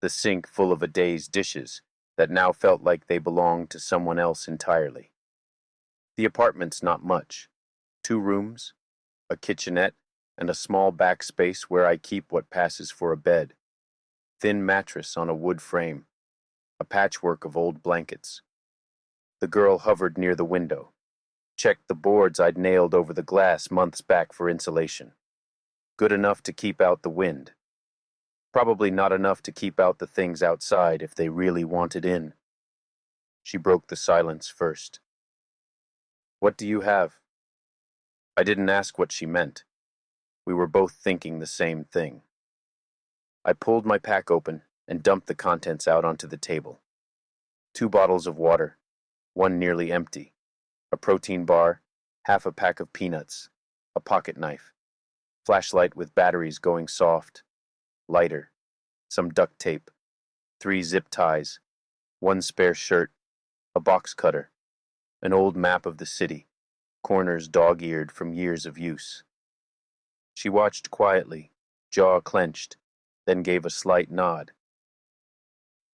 the sink full of a day's dishes that now felt like they belonged to someone else entirely. The apartment's not much. 2 rooms, a kitchenette, and a small back space where I keep what passes for a bed. Thin mattress on a wood frame, a patchwork of old blankets. The girl hovered near the window, checked the boards I'd nailed over the glass months back for insulation. Good enough to keep out the wind. Probably not enough to keep out the things outside if they really wanted in. She broke the silence first. What do you have? I didn't ask what she meant. We were both thinking the same thing. I pulled my pack open and dumped the contents out onto the table. 2 bottles of water, one nearly empty, a protein bar, half a pack of peanuts, a pocket knife, flashlight with batteries going soft, lighter, some duct tape, 3 zip ties, 1 spare shirt, a box cutter, an old map of the city, corners dog-eared from years of use. She watched quietly, jaw clenched, then gave a slight nod.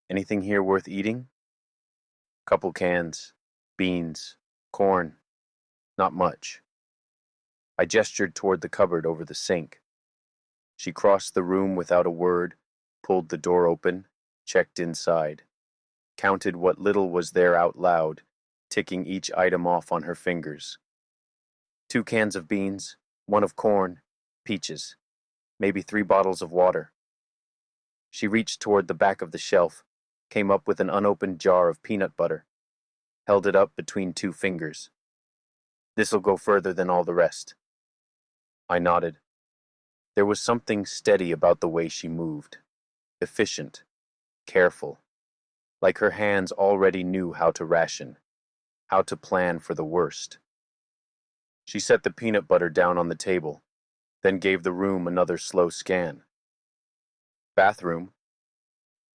Anything here worth eating? Couple cans, beans, corn, not much. I gestured toward the cupboard over the sink. She crossed the room without a word, pulled the door open, checked inside, counted what little was there out loud, ticking each item off on her fingers. 2 cans of beans, 1 of corn, peaches, maybe 3 bottles of water. She reached toward the back of the shelf, came up with an unopened jar of peanut butter, held it up between 2 fingers. This'll go further than all the rest. I nodded. There was something steady about the way she moved. Efficient, careful, like her hands already knew how to ration, how to plan for the worst. She set the peanut butter down on the table, then gave the room another slow scan. Bathroom?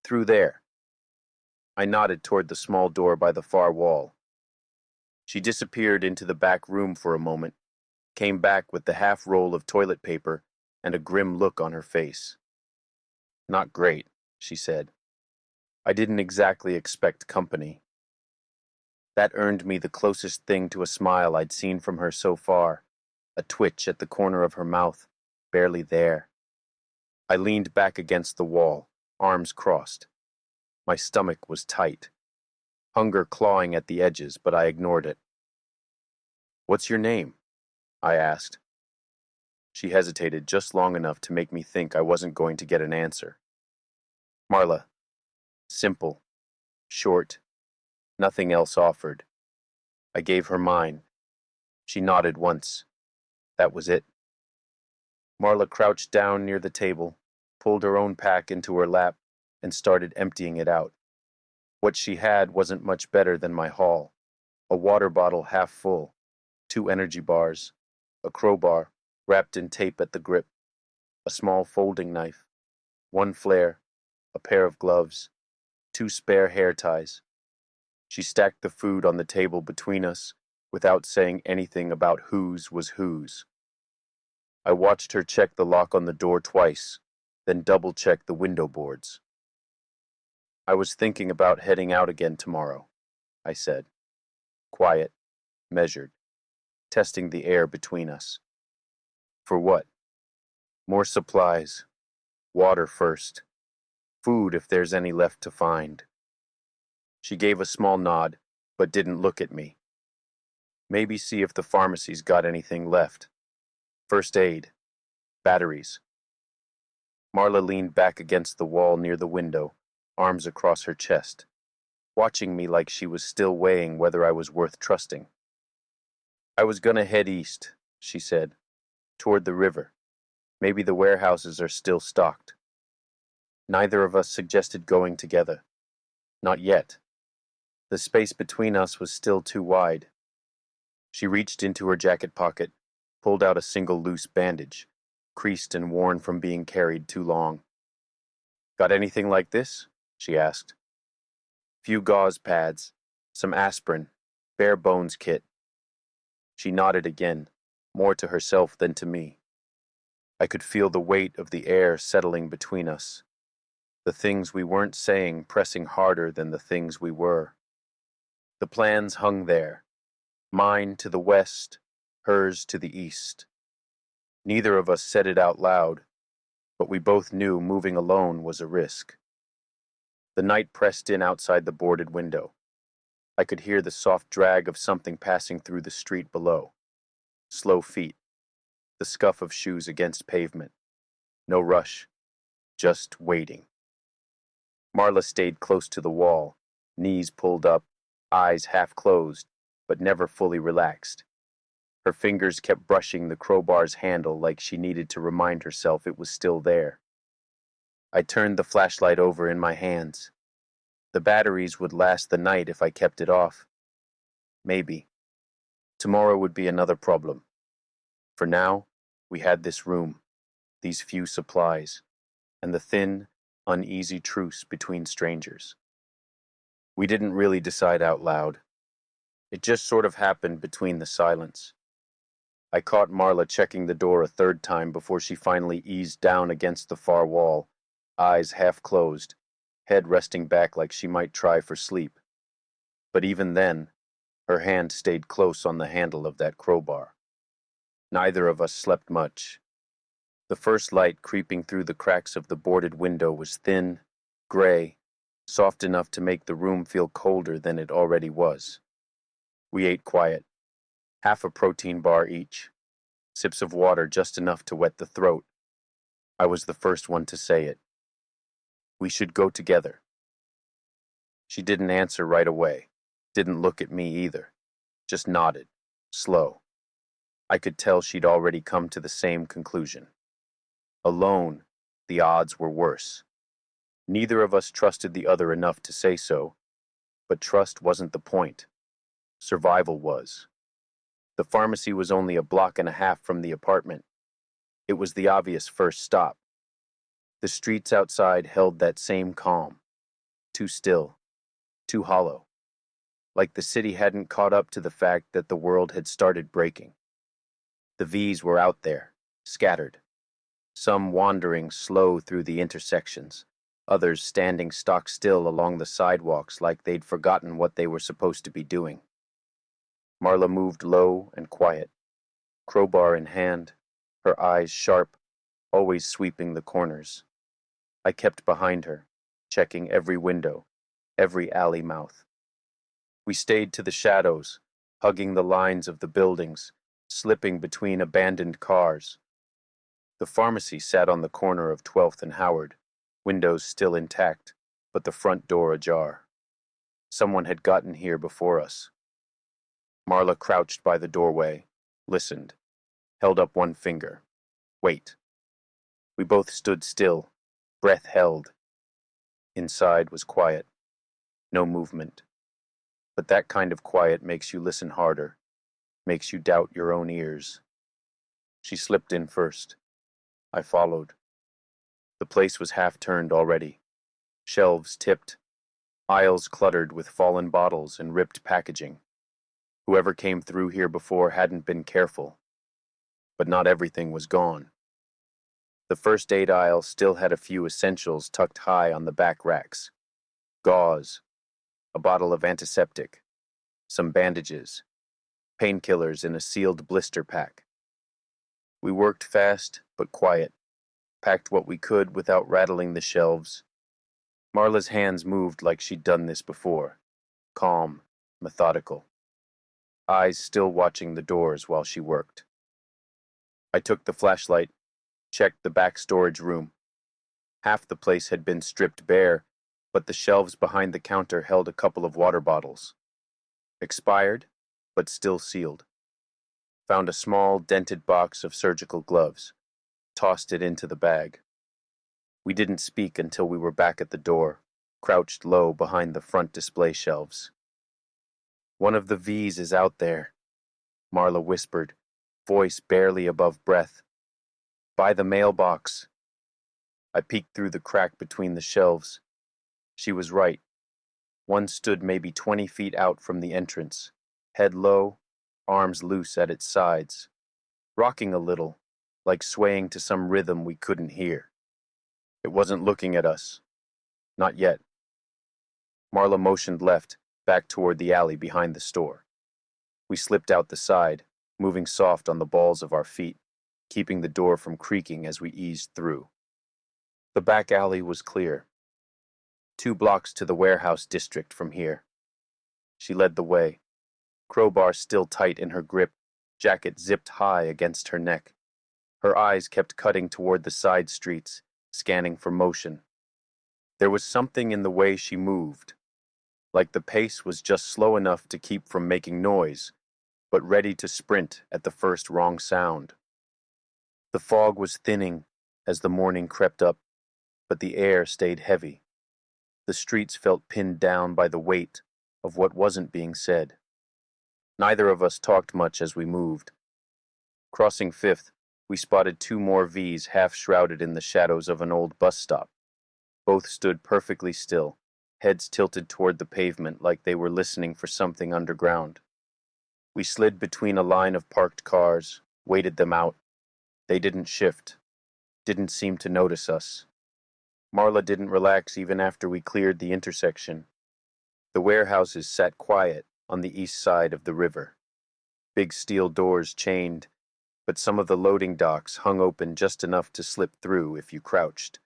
Through there. I nodded toward the small door by the far wall. She disappeared into the back room for a moment, came back with the half roll of toilet paper and a grim look on her face. Not great, she said. I didn't exactly expect company. That earned me the closest thing to a smile I'd seen from her so far, a twitch at the corner of her mouth, barely there. I leaned back against the wall, arms crossed. My stomach was tight, hunger clawing at the edges, but I ignored it. What's your name? I asked. She hesitated just long enough to make me think I wasn't going to get an answer. Marla. Simple. Short. Nothing else offered. I gave her mine. She nodded once. That was it. Marla crouched down near the table, pulled her own pack into her lap, and started emptying it out. What she had wasn't much better than my haul. A water bottle half full, 2 energy bars, a crowbar wrapped in tape at the grip, a small folding knife, 1 flare, a pair of gloves, 2 spare hair ties. She stacked the food on the table between us without saying anything about whose was whose. I watched her check the lock on the door twice, then double-check the window boards. I was thinking about heading out again tomorrow, I said. Quiet, measured, testing the air between us. For what? More supplies. Water first. Food if there's any left to find. She gave a small nod, but didn't look at me. Maybe see if the pharmacy's got anything left. First aid. Batteries. Marla leaned back against the wall near the window, arms across her chest, watching me like she was still weighing whether I was worth trusting. I was gonna head east, she said, toward the river. Maybe the warehouses are still stocked. Neither of us suggested going together. Not yet. The space between us was still too wide. She reached into her jacket pocket, pulled out a single loose bandage, creased and worn from being carried too long. Got anything like this? She asked. Few gauze pads, some aspirin, bare bones kit. She nodded again, more to herself than to me. I could feel the weight of the air settling between us, the things we weren't saying pressing harder than the things we were. The plans hung there, mine to the west, hers to the east. Neither of us said it out loud, but we both knew moving alone was a risk. The night pressed in outside the boarded window. I could hear the soft drag of something passing through the street below. Slow feet, the scuff of shoes against pavement. No rush, just waiting. Marla stayed close to the wall, knees pulled up, eyes half closed, but never fully relaxed. Her fingers kept brushing the crowbar's handle like she needed to remind herself it was still there. I turned the flashlight over in my hands. The batteries would last the night if I kept it off. Maybe. Tomorrow would be another problem. For now, we had this room, these few supplies, and the thin, uneasy truce between strangers. We didn't really decide out loud. It just sort of happened between the silence. I caught Marla checking the door a third time before she finally eased down against the far wall, eyes half closed, head resting back like she might try for sleep. But even then, her hand stayed close on the handle of that crowbar. Neither of us slept much. The first light creeping through the cracks of the boarded window was thin, gray, soft enough to make the room feel colder than it already was. We ate quiet, half a protein bar each, sips of water just enough to wet the throat. I was the first one to say it. We should go together. She didn't answer right away, didn't look at me either, just nodded, slow. I could tell she'd already come to the same conclusion. Alone, the odds were worse. Neither of us trusted the other enough to say so, but trust wasn't the point. Survival was. The pharmacy was only a block and a half from the apartment. It was the obvious first stop. The streets outside held that same calm. Too still, too hollow. Like the city hadn't caught up to the fact that the world had started breaking. The V's were out there, scattered. Some wandering slow through the intersections, others standing stock still along the sidewalks like they'd forgotten what they were supposed to be doing. Marla moved low and quiet, crowbar in hand, her eyes sharp, always sweeping the corners. I kept behind her, checking every window, every alley mouth. We stayed to the shadows, hugging the lines of the buildings, slipping between abandoned cars. The pharmacy sat on the corner of 12th and Howard, windows still intact, but the front door ajar. Someone had gotten here before us. Marla crouched by the doorway, listened, held up one finger. Wait. We both stood still, breath held. Inside was quiet. No movement. But that kind of quiet makes you listen harder, makes you doubt your own ears. She slipped in first. I followed. The place was half turned already. Shelves tipped, aisles cluttered with fallen bottles and ripped packaging. Whoever came through here before hadn't been careful. But not everything was gone. The first aid aisle still had a few essentials tucked high on the back racks. Gauze, a bottle of antiseptic, some bandages, painkillers in a sealed blister pack. We worked fast but quiet, packed what we could without rattling the shelves. Marla's hands moved like she'd done this before, calm, methodical. Eyes still watching the doors while she worked. I took the flashlight, checked the back storage room. Half the place had been stripped bare, but the shelves behind the counter held a couple of water bottles. Expired, but still sealed. Found a small, dented box of surgical gloves. Tossed it into the bag. We didn't speak until we were back at the door, crouched low behind the front display shelves. One of the V's is out there, Marla whispered, voice barely above breath. By the mailbox. I peeked through the crack between the shelves. She was right. One stood maybe 20 feet out from the entrance, head low, arms loose at its sides, rocking a little, like swaying to some rhythm we couldn't hear. It wasn't looking at us. Not yet. Marla motioned left, back toward the alley behind the store. We slipped out the side, moving soft on the balls of our feet, keeping the door from creaking as we eased through. The back alley was clear. 2 blocks to the warehouse district from here. She led the way, crowbar still tight in her grip, jacket zipped high against her neck. Her eyes kept cutting toward the side streets, scanning for motion. There was something in the way she moved, like the pace was just slow enough to keep from making noise, but ready to sprint at the first wrong sound. The fog was thinning as the morning crept up, but the air stayed heavy. The streets felt pinned down by the weight of what wasn't being said. Neither of us talked much as we moved. Crossing 5th, we spotted 2 more V's half shrouded in the shadows of an old bus stop. Both stood perfectly still, heads tilted toward the pavement like they were listening for something underground. We slid between a line of parked cars, waited them out. They didn't shift, didn't seem to notice us. Marla didn't relax even after we cleared the intersection. The warehouses sat quiet on the east side of the river. Big steel doors chained, but some of the loading docks hung open just enough to slip through if you crouched.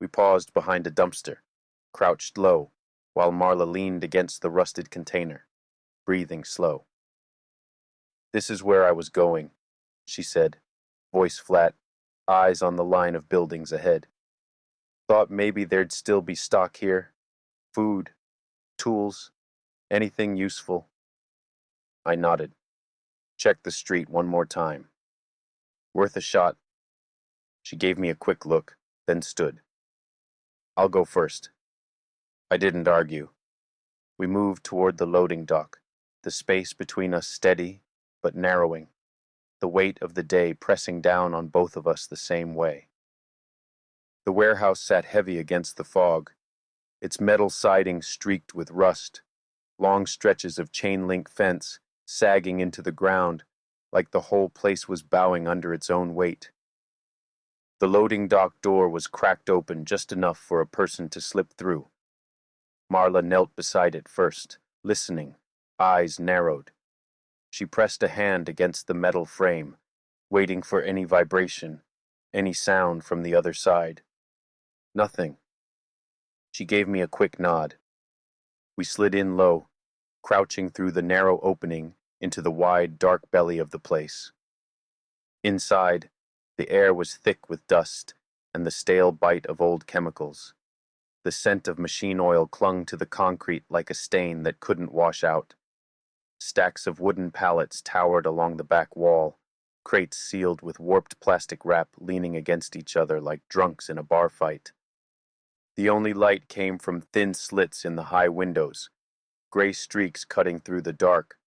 We paused behind a dumpster, crouched low, while Marla leaned against the rusted container, breathing slow. "This is where I was going," she said, voice flat, eyes on the line of buildings ahead. "Thought maybe there'd still be stock here. Food, tools, anything useful." I nodded. Checked the street one more time. "Worth a shot." She gave me a quick look, then stood. "I'll go first." I didn't argue. We moved toward the loading dock, the space between us steady but narrowing, the weight of the day pressing down on both of us the same way. The warehouse sat heavy against the fog, its metal siding streaked with rust, long stretches of chain-link fence sagging into the ground like the whole place was bowing under its own weight. The loading dock door was cracked open just enough for a person to slip through. Marla knelt beside it first, listening, eyes narrowed. She pressed a hand against the metal frame, waiting for any vibration, any sound from the other side. Nothing. She gave me a quick nod. We slid in low, crouching through the narrow opening into the wide, dark belly of the place. Inside, the air was thick with dust and the stale bite of old chemicals. The scent of machine oil clung to the concrete like a stain that couldn't wash out. Stacks of wooden pallets towered along the back wall, crates sealed with warped plastic wrap leaning against each other like drunks in a bar fight. The only light came from thin slits in the high windows, gray streaks cutting through the dark,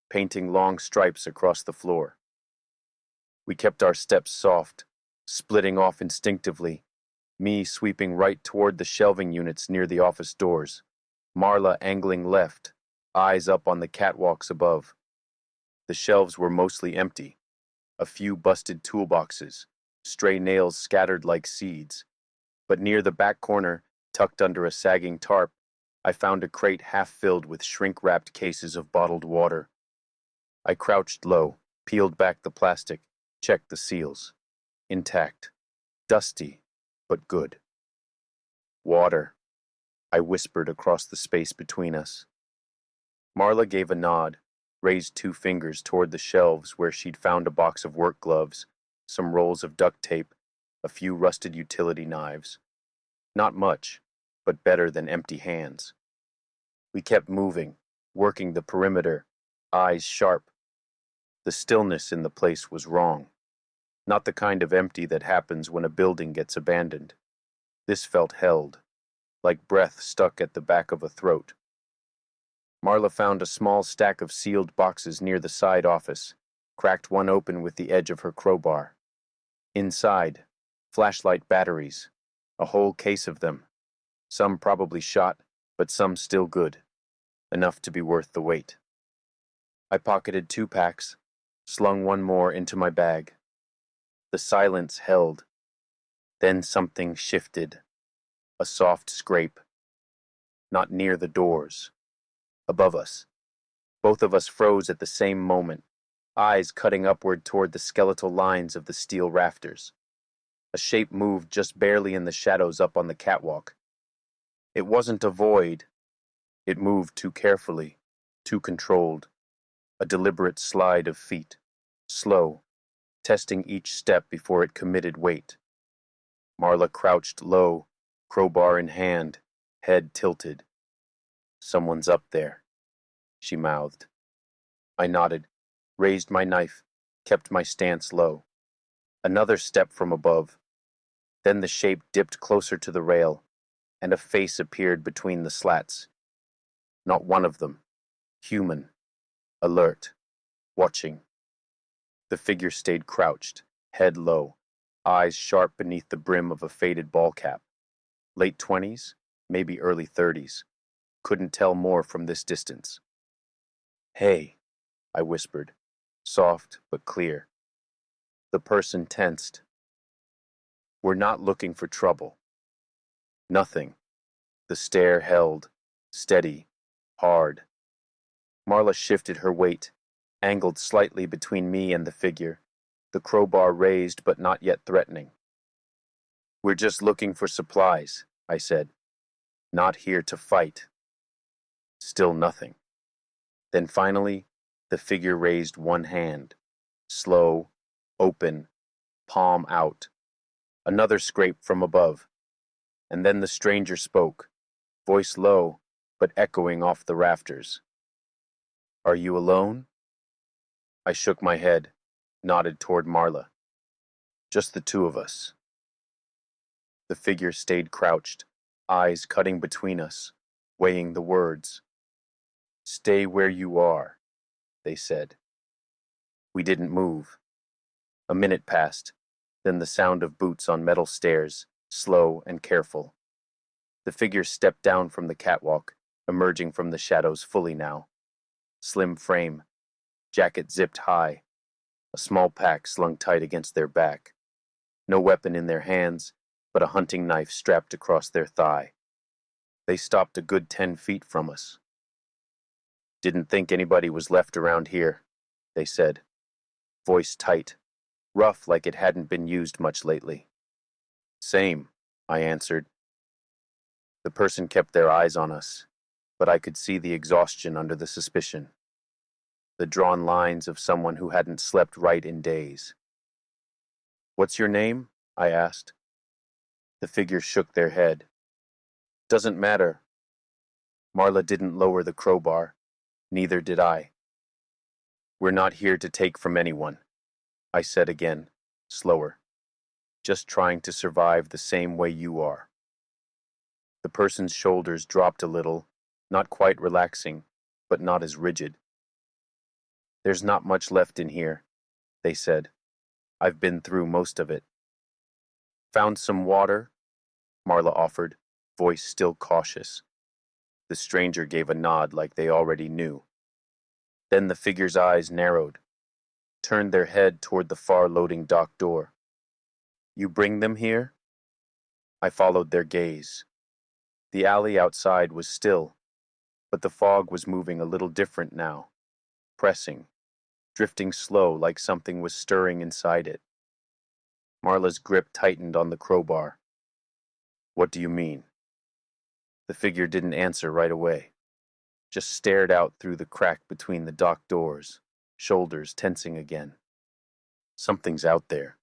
painting long stripes across the floor. We kept our steps soft, splitting off instinctively, me sweeping right toward the shelving units near the office doors, Marla angling left, eyes up on the catwalks above. The shelves were mostly empty, a few busted toolboxes, stray nails scattered like seeds. But near the back corner, tucked under a sagging tarp, I found a crate half-filled with shrink-wrapped cases of bottled water. I crouched low, peeled back the plastic, checked the seals. Intact. Dusty, but good. "Water," I whispered across the space between us. Marla gave a nod, raised 2 fingers toward the shelves where she'd found a box of work gloves, some rolls of duct tape, a few rusted utility knives. Not much, but better than empty hands. We kept moving, working the perimeter, eyes sharp. The stillness in the place was wrong. Not the kind of empty that happens when a building gets abandoned. This felt held, like breath stuck at the back of a throat. Marla found a small stack of sealed boxes near the side office, cracked one open with the edge of her crowbar. Inside, flashlight batteries, a whole case of them. Some probably shot, but some still good, enough to be worth the wait. I pocketed 2 packs, slung one more into my bag. The silence held. Then something shifted. A soft scrape. Not near the doors. Above us. Both of us froze at the same moment, eyes cutting upward toward the skeletal lines of the steel rafters. A shape moved just barely in the shadows up on the catwalk. It wasn't a void. It moved too carefully, too controlled. A deliberate slide of feet, slow, testing each step before it committed weight. Marla crouched low, crowbar in hand, head tilted. "Someone's up there," she mouthed. I nodded, raised my knife, kept my stance low. Another step from above. Then the shape dipped closer to the rail, and a face appeared between the slats. Not one of them. Human. Alert. Watching. The figure stayed crouched, head low, eyes sharp beneath the brim of a faded ball cap. Late 20s, maybe early 30s. Couldn't tell more from this distance. "Hey," I whispered, soft but clear. The person tensed. "We're not looking for trouble. Nothing. The stare held, steady, hard. Marla shifted her weight, angled slightly between me and the figure, the crowbar raised but not yet threatening. "We're just looking for supplies," I said. "Not here to fight." Still nothing. Then finally, the figure raised one hand, slow, open, palm out. Another scrape from above, and then the stranger spoke, voice low, but echoing off the rafters. "Are you alone?" I shook my head, nodded toward Marla. "Just the two of us." The figure stayed crouched, eyes cutting between us, weighing the words. "Stay where you are," they said. We didn't move. A minute passed, then the sound of boots on metal stairs, slow and careful. The figure stepped down from the catwalk, emerging from the shadows fully now. Slim frame, jacket zipped high, a small pack slung tight against their back. No weapon in their hands, but a hunting knife strapped across their thigh. They stopped a good 10 feet from us. "Didn't think anybody was left around here," they said. Voice tight, rough like it hadn't been used much lately. "Same," I answered. The person kept their eyes on us, but I could see the exhaustion under the suspicion. The drawn lines of someone who hadn't slept right in days. "What's your name?" I asked. The figure shook their head. "Doesn't matter." Marla didn't lower the crowbar. Neither did I. "We're not here to take from anyone," I said again, slower. "Just trying to survive the same way you are." The person's shoulders dropped a little, not quite relaxing, but not as rigid. "There's not much left in here," they said. "I've been through most of it." "Found some water?" Marla offered, voice still cautious. The stranger gave a nod like they already knew. Then the figure's eyes narrowed, turned their head toward the far-loading dock door. "You bring them here?" I followed their gaze. The alley outside was still, but the fog was moving a little different now, pressing, drifting slow like something was stirring inside it. Marla's grip tightened on the crowbar. "What do you mean?" The figure didn't answer right away, just stared out through the crack between the dock doors, shoulders tensing again. "Something's out there."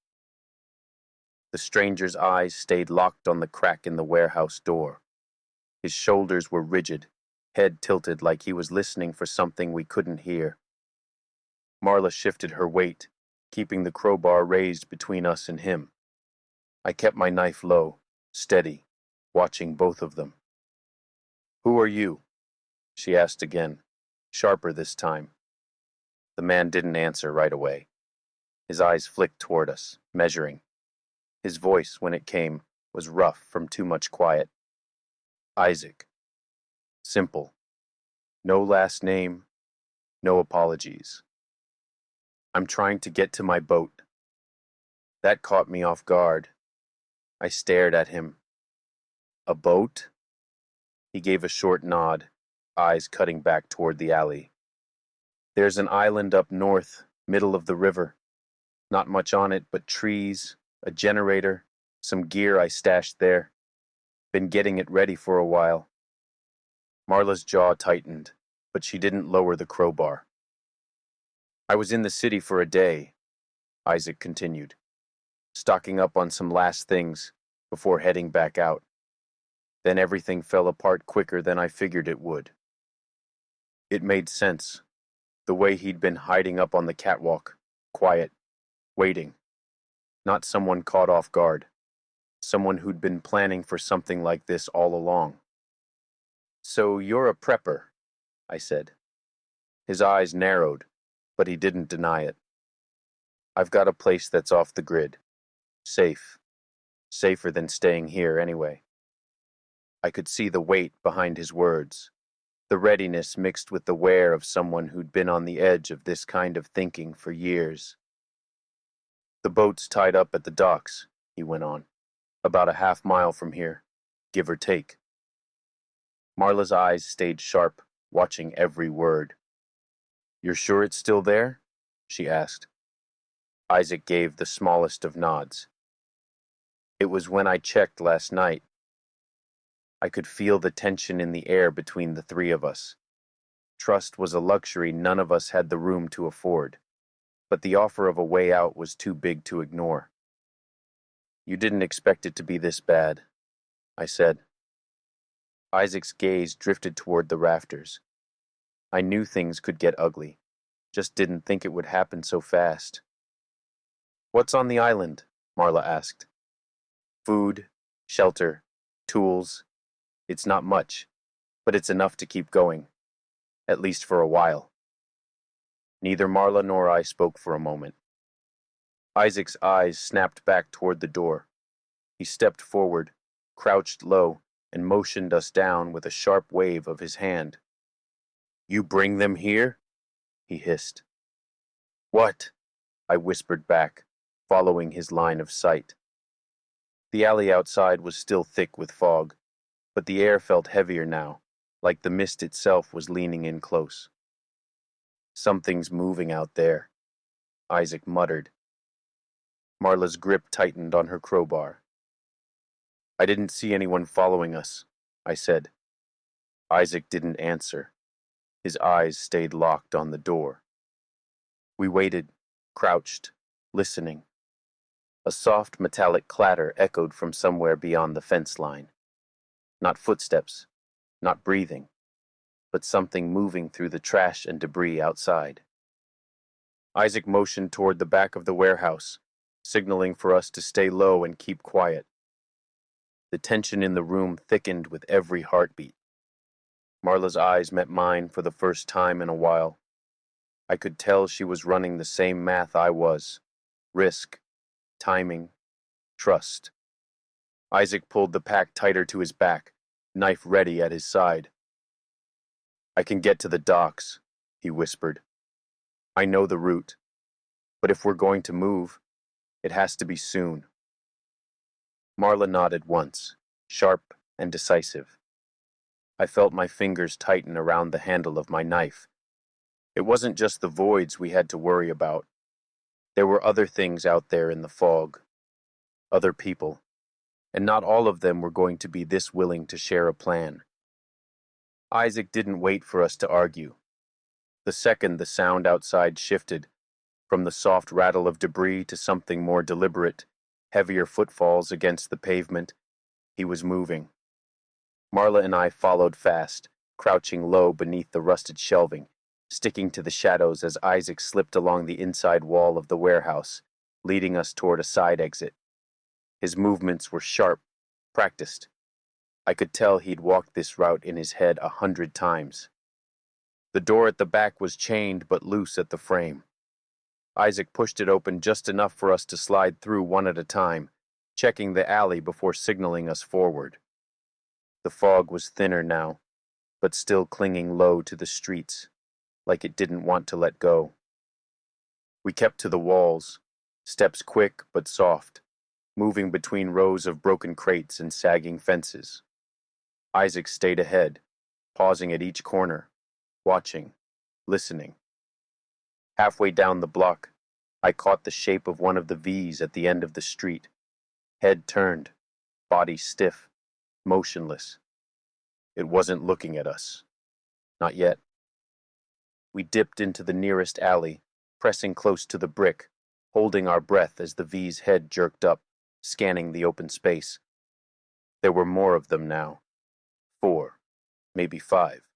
The stranger's eyes stayed locked on the crack in the warehouse door. His shoulders were rigid, head tilted like he was listening for something we couldn't hear. Marla shifted her weight, keeping the crowbar raised between us and him. I kept my knife low, steady, watching both of them. "Who are you?" she asked again, sharper this time. The man didn't answer right away. His eyes flicked toward us, measuring. His voice, when it came, was rough from too much quiet. "Isaac." Simple. No last name, no apologies. "I'm trying to get to my boat." That caught me off guard. I stared at him. "A boat?" He gave a short nod, eyes cutting back toward the alley. "There's an island up north, middle of the river. Not much on it but trees, a generator, some gear I stashed there. Been getting it ready for a while." Marla's jaw tightened, but she didn't lower the crowbar. "I was in the city for a day," Isaac continued, stocking up on some last things before heading back out. Then everything fell apart quicker than I figured it would. It made sense, the way he'd been hiding up on the catwalk, quiet, waiting. Not someone caught off guard, someone who'd been planning for something like this all along. "So you're a prepper," I said. His eyes narrowed, but he didn't deny it. "I've got a place that's off the grid. Safe. Safer than staying here anyway." I could see the weight behind his words, the readiness mixed with the wear of someone who'd been on the edge of this kind of thinking for years. "The boat's tied up at the docks," he went on, "about a half-mile from here. give or take. Marla's eyes stayed sharp, watching every word. "You're sure it's still there?" she asked. Isaac gave the smallest of nods. "It was when I checked last night." I could feel the tension in the air between the three of us. Trust was a luxury none of us had the room to afford, but the offer of a way out was too big to ignore. "You didn't expect it to be this bad," I said. Isaac's gaze drifted toward the rafters. I knew things could get ugly, just didn't think it would happen so fast. "What's on the island?" Marla asked. "Food, shelter, tools. It's not much, but it's enough to keep going, at least for a while." Neither Marla nor I spoke for a moment. Isaac's eyes snapped back toward the door. He stepped forward, crouched low, and motioned us down with a sharp wave of his hand. "You bring them here?" he hissed. "What?" I whispered back, following his line of sight. The alley outside was still thick with fog, but the air felt heavier now, like the mist itself was leaning in close. "Something's moving out there," Isaac muttered. Marla's grip tightened on her crowbar. "I didn't see anyone following us," I said. Isaac didn't answer. His eyes stayed locked on the door. We waited, crouched, listening. A soft metallic clatter echoed from somewhere beyond the fence line. Not footsteps, not breathing, but something moving through the trash and debris outside. Isaac motioned toward the back of the warehouse, signaling for us to stay low and keep quiet. The tension in the room thickened with every heartbeat. Marla's eyes met mine for the first time in a while. I could tell she was running the same math I was. Risk, timing, trust. Isaac pulled the pack tighter to his back, knife ready at his side. "I can get to the docks," he whispered. "I know the route, but if we're going to move, it has to be soon." Marla nodded once, sharp and decisive. I felt my fingers tighten around the handle of my knife. It wasn't just the voids we had to worry about. There were other things out there in the fog, other people, and not all of them were going to be this willing to share a plan. Isaac didn't wait for us to argue. The second the sound outside shifted, from the soft rattle of debris to something more deliberate, heavier footfalls against the pavement, he was moving. Marla and I followed fast, crouching low beneath the rusted shelving, sticking to the shadows as Isaac slipped along the inside wall of the warehouse, leading us toward a side exit. His movements were sharp, practiced. I could tell he'd walked this route in his head 100 times. The door at the back was chained but loose at the frame. Isaac pushed it open just enough for us to slide through one at a time, checking the alley before signaling us forward. The fog was thinner now, but still clinging low to the streets, like it didn't want to let go. We kept to the walls, steps quick but soft, moving between rows of broken crates and sagging fences. Isaac stayed ahead, pausing at each corner, watching, listening. Halfway down the block, I caught the shape of one of the V's at the end of the street. Head turned, body stiff, motionless. It wasn't looking at us. Not yet. We dipped into the nearest alley, pressing close to the brick, holding our breath as the V's head jerked up, scanning the open space. There were more of them now. 4, maybe 5,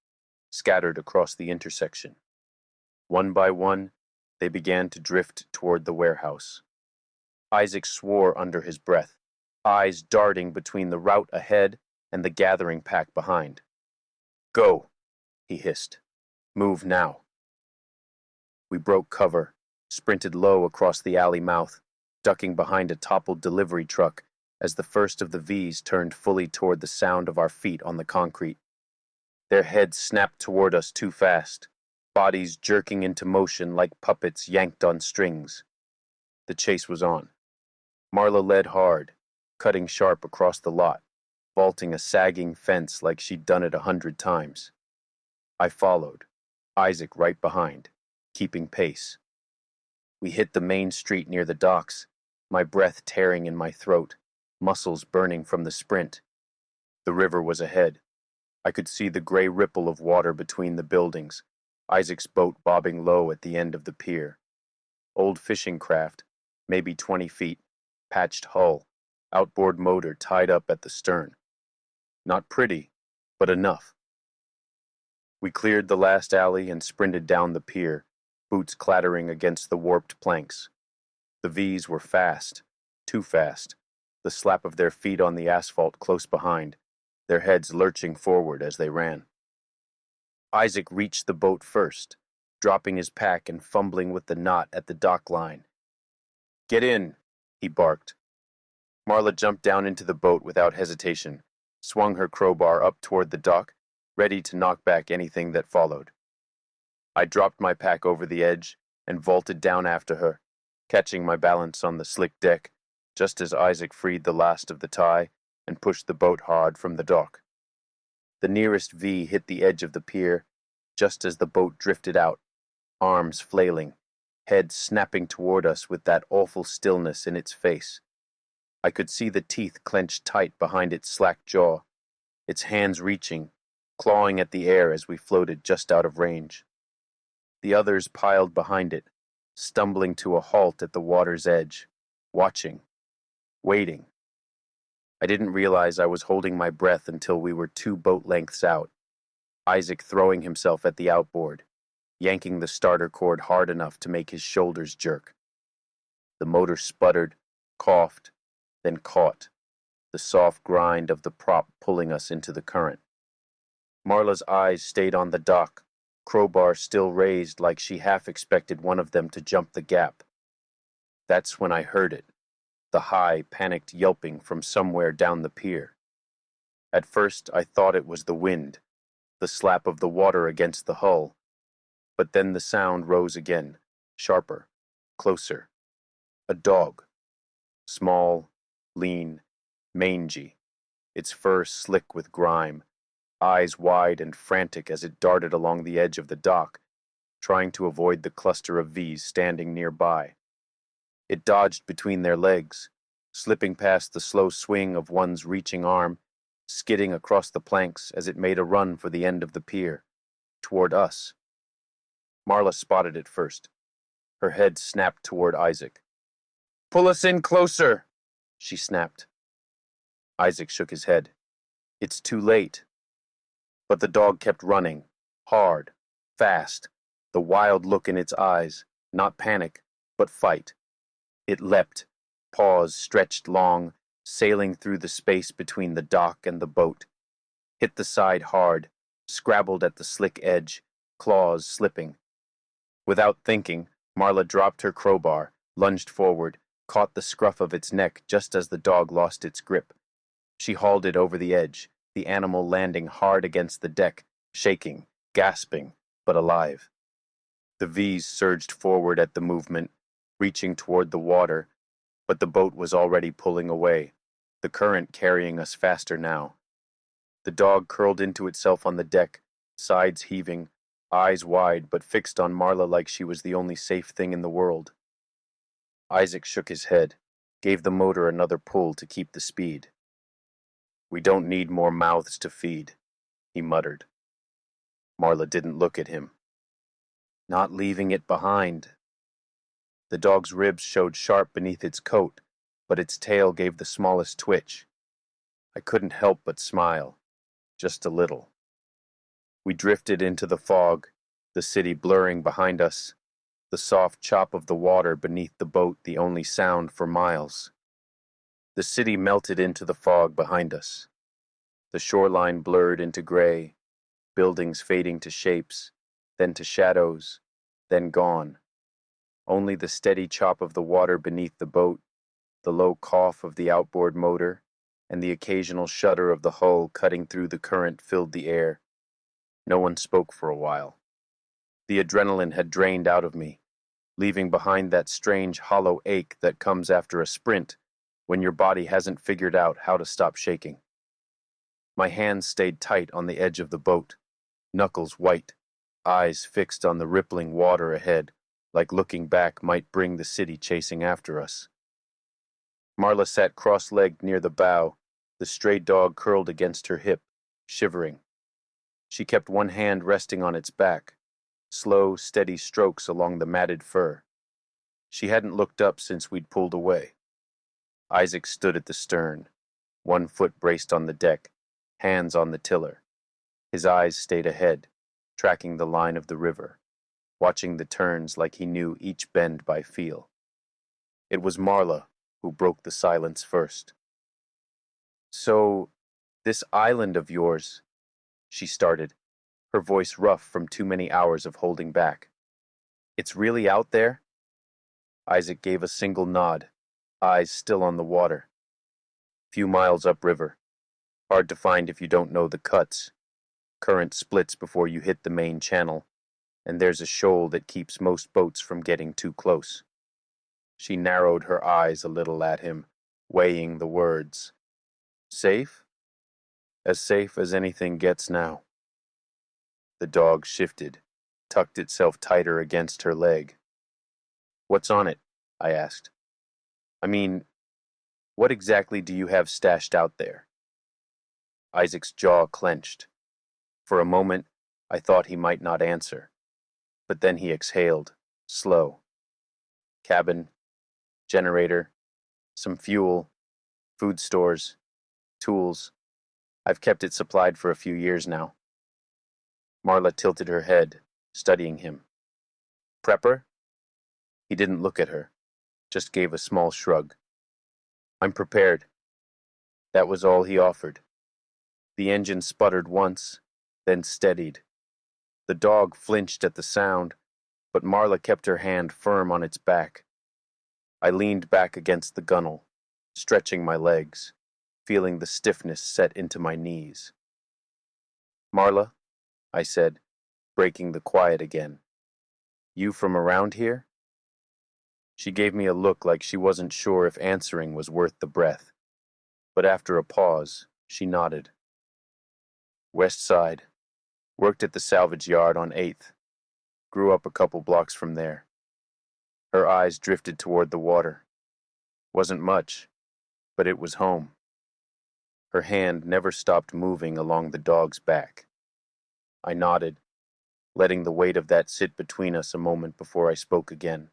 scattered across the intersection. One by one, they began to drift toward the warehouse. Isaac swore under his breath, eyes darting between the route ahead and the gathering pack behind. "Go," he hissed. "Move now." We broke cover, sprinted low across the alley mouth, ducking behind a toppled delivery truck as the first of the V's turned fully toward the sound of our feet on the concrete. Their heads snapped toward us too fast, bodies jerking into motion like puppets yanked on strings. The chase was on. Marla led hard, cutting sharp across the lot, vaulting a sagging fence like she'd done it 100 times. I followed, Isaac right behind, keeping pace. We hit the main street near the docks, my breath tearing in my throat, muscles burning from the sprint. The river was ahead. I could see the gray ripple of water between the buildings, Isaac's boat bobbing low at the end of the pier. Old fishing craft, maybe 20 feet, patched hull, outboard motor tied up at the stern. Not pretty, but enough. We cleared the last alley and sprinted down the pier, boots clattering against the warped planks. The V's were fast, too fast, the slap of their feet on the asphalt close behind, their heads lurching forward as they ran. Isaac reached the boat first, dropping his pack and fumbling with the knot at the dock line. "Get in," he barked. Marla jumped down into the boat without hesitation, swung her crowbar up toward the dock, ready to knock back anything that followed. I dropped my pack over the edge and vaulted down after her, catching my balance on the slick deck, just as Isaac freed the last of the tie and pushed the boat hard from the dock. The nearest V hit the edge of the pier, just as the boat drifted out, arms flailing, head snapping toward us with that awful stillness in its face. I could see the teeth clenched tight behind its slack jaw, its hands reaching, clawing at the air as we floated just out of range. The others piled behind it, stumbling to a halt at the water's edge, watching, waiting. I didn't realize I was holding my breath until we were 2 boat lengths out, Isaac throwing himself at the outboard, yanking the starter cord hard enough to make his shoulders jerk. The motor sputtered, coughed, then caught, the soft grind of the prop pulling us into the current. Marla's eyes stayed on the dock, crowbar still raised like she half expected one of them to jump the gap. That's when I heard it, the high, panicked yelping from somewhere down the pier. At first I thought it was the wind, the slap of the water against the hull, but then the sound rose again, sharper, closer. A dog. Small, lean, mangy, its fur slick with grime, eyes wide and frantic as it darted along the edge of the dock, trying to avoid the cluster of V's standing nearby. It dodged between their legs, slipping past the slow swing of one's reaching arm, skidding across the planks as it made a run for the end of the pier, toward us. Marla spotted it first. Her head snapped toward Isaac. "Pull us in closer," she snapped. Isaac shook his head. "It's too late." But the dog kept running, hard, fast, the wild look in its eyes, not panic, but fight. It leapt, paws stretched long, sailing through the space between the dock and the boat. Hit the side hard, scrabbled at the slick edge, claws slipping. Without thinking, Marla dropped her crowbar, lunged forward, caught the scruff of its neck just as the dog lost its grip. She hauled it over the edge, the animal landing hard against the deck, shaking, gasping, but alive. The V's surged forward at the movement, reaching toward the water, but the boat was already pulling away, the current carrying us faster now. The dog curled into itself on the deck, sides heaving, eyes wide but fixed on Marla like she was the only safe thing in the world. Isaac shook his head, gave the motor another pull to keep the speed. "We don't need more mouths to feed," he muttered. Marla didn't look at him. "Not leaving it behind." The dog's ribs showed sharp beneath its coat, but its tail gave the smallest twitch. I couldn't help but smile, just a little. We drifted into the fog, the city blurring behind us, the soft chop of the water beneath the boat the only sound for miles. The city melted into the fog behind us. The shoreline blurred into gray, buildings fading to shapes, then to shadows, then gone. Only the steady chop of the water beneath the boat, the low cough of the outboard motor, and the occasional shudder of the hull cutting through the current filled the air. No one spoke for a while. The adrenaline had drained out of me, leaving behind that strange hollow ache that comes after a sprint when your body hasn't figured out how to stop shaking. My hands stayed tight on the edge of the boat, knuckles white, eyes fixed on the rippling water ahead, like looking back might bring the city chasing after us. Marla sat cross-legged near the bow, the stray dog curled against her hip, shivering. She kept one hand resting on its back, slow, steady strokes along the matted fur. She hadn't looked up since we'd pulled away. Isaac stood at the stern, one foot braced on the deck, hands on the tiller. His eyes stayed ahead, tracking the line of the river, watching the turns like he knew each bend by feel. It was Marla who broke the silence first. "So, this island of yours," she started, her voice rough from too many hours of holding back. "It's really out there?" Isaac gave a single nod, eyes still on the water. "Few miles upriver. Hard to find if you don't know the cuts. Current splits before you hit the main channel, and there's a shoal that keeps most boats from getting too close." She narrowed her eyes a little at him, weighing the words. "Safe? As safe as anything gets now." The dog shifted, tucked itself tighter against her leg. "What's on it?" I asked. "I mean, what exactly do you have stashed out there?" Isaac's jaw clenched. For a moment, I thought he might not answer, but then he exhaled, slow. "Cabin, generator, some fuel, food stores, tools. I've kept it supplied for a few years now." Marla tilted her head, studying him. "Prepper?" He didn't look at her, just gave a small shrug. "I'm prepared." That was all he offered. The engine sputtered once, then steadied. The dog flinched at the sound, but Marla kept her hand firm on its back. I leaned back against the gunwale, stretching my legs, feeling the stiffness set into my knees. "Marla," I said, breaking the quiet again. "You from around here?" She gave me a look like she wasn't sure if answering was worth the breath, but after a pause, she nodded. "West Side. Worked at the salvage yard on 8th. Grew up a couple blocks from there." Her eyes drifted toward the water. Wasn't much, but it was home. Her hand never stopped moving along the dog's back. I nodded, letting the weight of that sit between us a moment before I spoke again.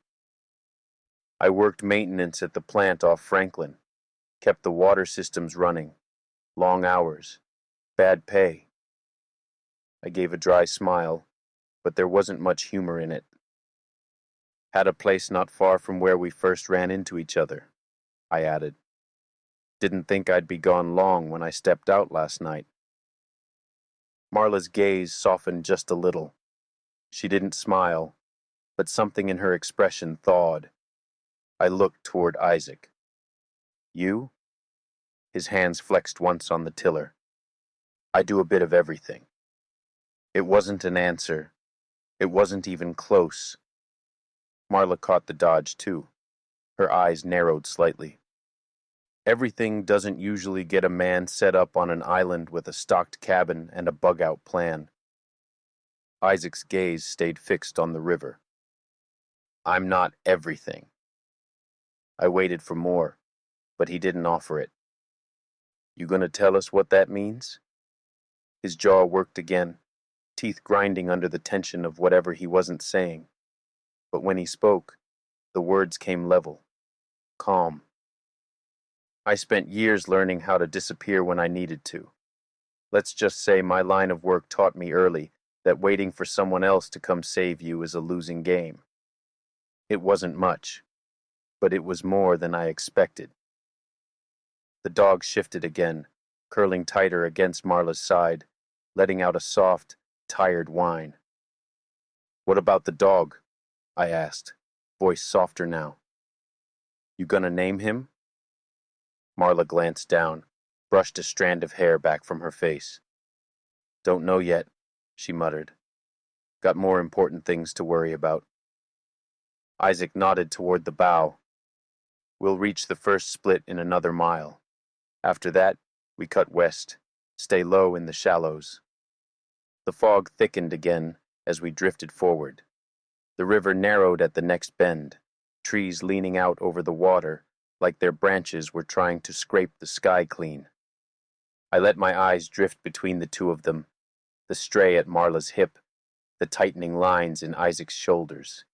"I worked maintenance at the plant off Franklin, kept the water systems running. Long hours, bad pay." I gave a dry smile, but there wasn't much humor in it. "Had a place not far from where we first ran into each other," I added. "Didn't think I'd be gone long when I stepped out last night." Marla's gaze softened just a little. She didn't smile, but something in her expression thawed. I looked toward Isaac. "You?" His hands flexed once on the tiller. "I do a bit of everything." It wasn't an answer. It wasn't even close. Marla caught the dodge, too. Her eyes narrowed slightly. "Everything doesn't usually get a man set up on an island with a stocked cabin and a bug-out plan." Isaac's gaze stayed fixed on the river. "I'm not everything." I waited for more, but he didn't offer it. "You gonna tell us what that means?" His jaw worked again, teeth grinding under the tension of whatever he wasn't saying. But when he spoke, the words came level, calm. "I spent years learning how to disappear when I needed to. Let's just say my line of work taught me early that waiting for someone else to come save you is a losing game. It wasn't much, but it was more than I expected." The dog shifted again, curling tighter against Marla's side, letting out a soft, tired whine. "What about the dog?" I asked, voice softer now. "You gonna name him?" Marla glanced down, brushed a strand of hair back from her face. "Don't know yet," she muttered. "Got more important things to worry about." Isaac nodded toward the bow. "We'll reach the first split in another mile. After that, we cut west, stay low in the shallows. The fog thickened again as we drifted forward. The river narrowed at the next bend, trees leaning out over the water like their branches were trying to scrape the sky clean. I let my eyes drift between the two of them, the stray at Marla's hip, the tightening lines in Isaac's shoulders.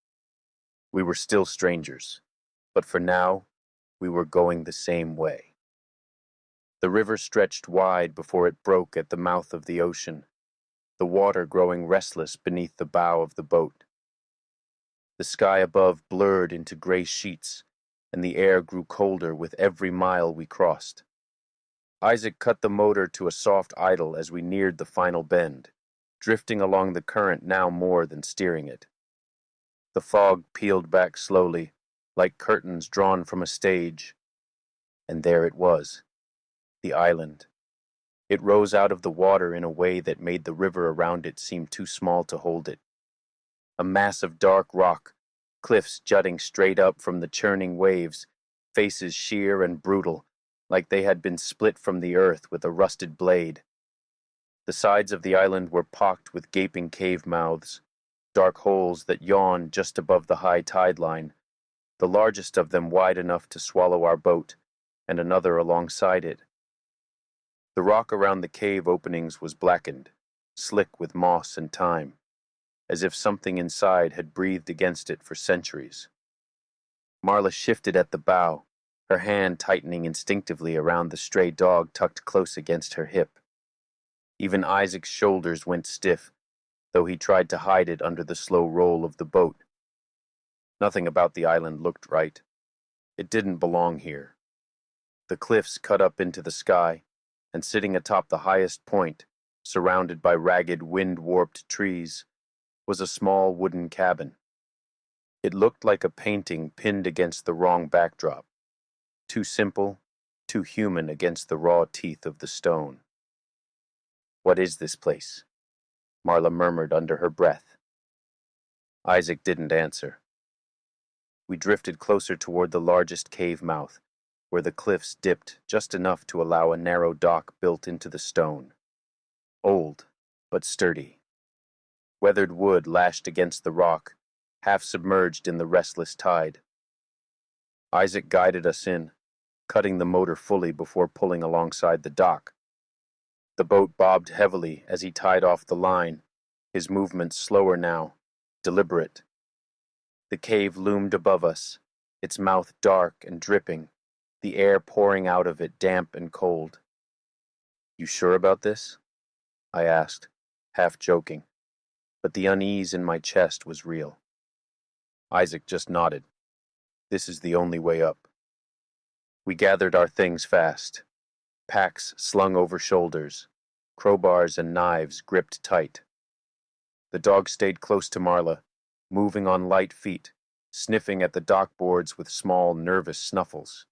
We were still strangers, but for now, we were going the same way. The river stretched wide before it broke at the mouth of the ocean, the water growing restless beneath the bow of the boat. The sky above blurred into gray sheets, and the air grew colder with every mile we crossed. Isaac cut the motor to a soft idle as we neared the final bend, drifting along the current now more than steering it. The fog peeled back slowly, like curtains drawn from a stage, and there it was, the island. It rose out of the water in a way that made the river around it seem too small to hold it. A mass of dark rock, cliffs jutting straight up from the churning waves, faces sheer and brutal, like they had been split from the earth with a rusted blade. The sides of the island were pocked with gaping cave mouths, dark holes that yawned just above the high tide line, the largest of them wide enough to swallow our boat, and another alongside it. The rock around the cave openings was blackened, slick with moss and time, as if something inside had breathed against it for centuries. Marla shifted at the bow, her hand tightening instinctively around the stray dog tucked close against her hip. Even Isaac's shoulders went stiff, though he tried to hide it under the slow roll of the boat. Nothing about the island looked right. It didn't belong here. The cliffs cut up into the sky, and sitting atop the highest point, surrounded by ragged, wind-warped trees, was a small wooden cabin. It looked like a painting pinned against the wrong backdrop, too simple, too human against the raw teeth of the stone. "What is this place?" Marla murmured under her breath. Isaac didn't answer. We drifted closer toward the largest cave mouth, where the cliffs dipped just enough to allow a narrow dock built into the stone. Old, but sturdy. Weathered wood lashed against the rock, half submerged in the restless tide. Isaac guided us in, cutting the motor fully before pulling alongside the dock. The boat bobbed heavily as he tied off the line, his movements slower now, deliberate. The cave loomed above us, its mouth dark and dripping, the air pouring out of it damp and cold. "You sure about this?" I asked, half joking, but the unease in my chest was real. Isaac just nodded. "This is the only way up." We gathered our things fast, packs slung over shoulders, crowbars and knives gripped tight. The dog stayed close to Marla, moving on light feet, sniffing at the dock boards with small, nervous snuffles.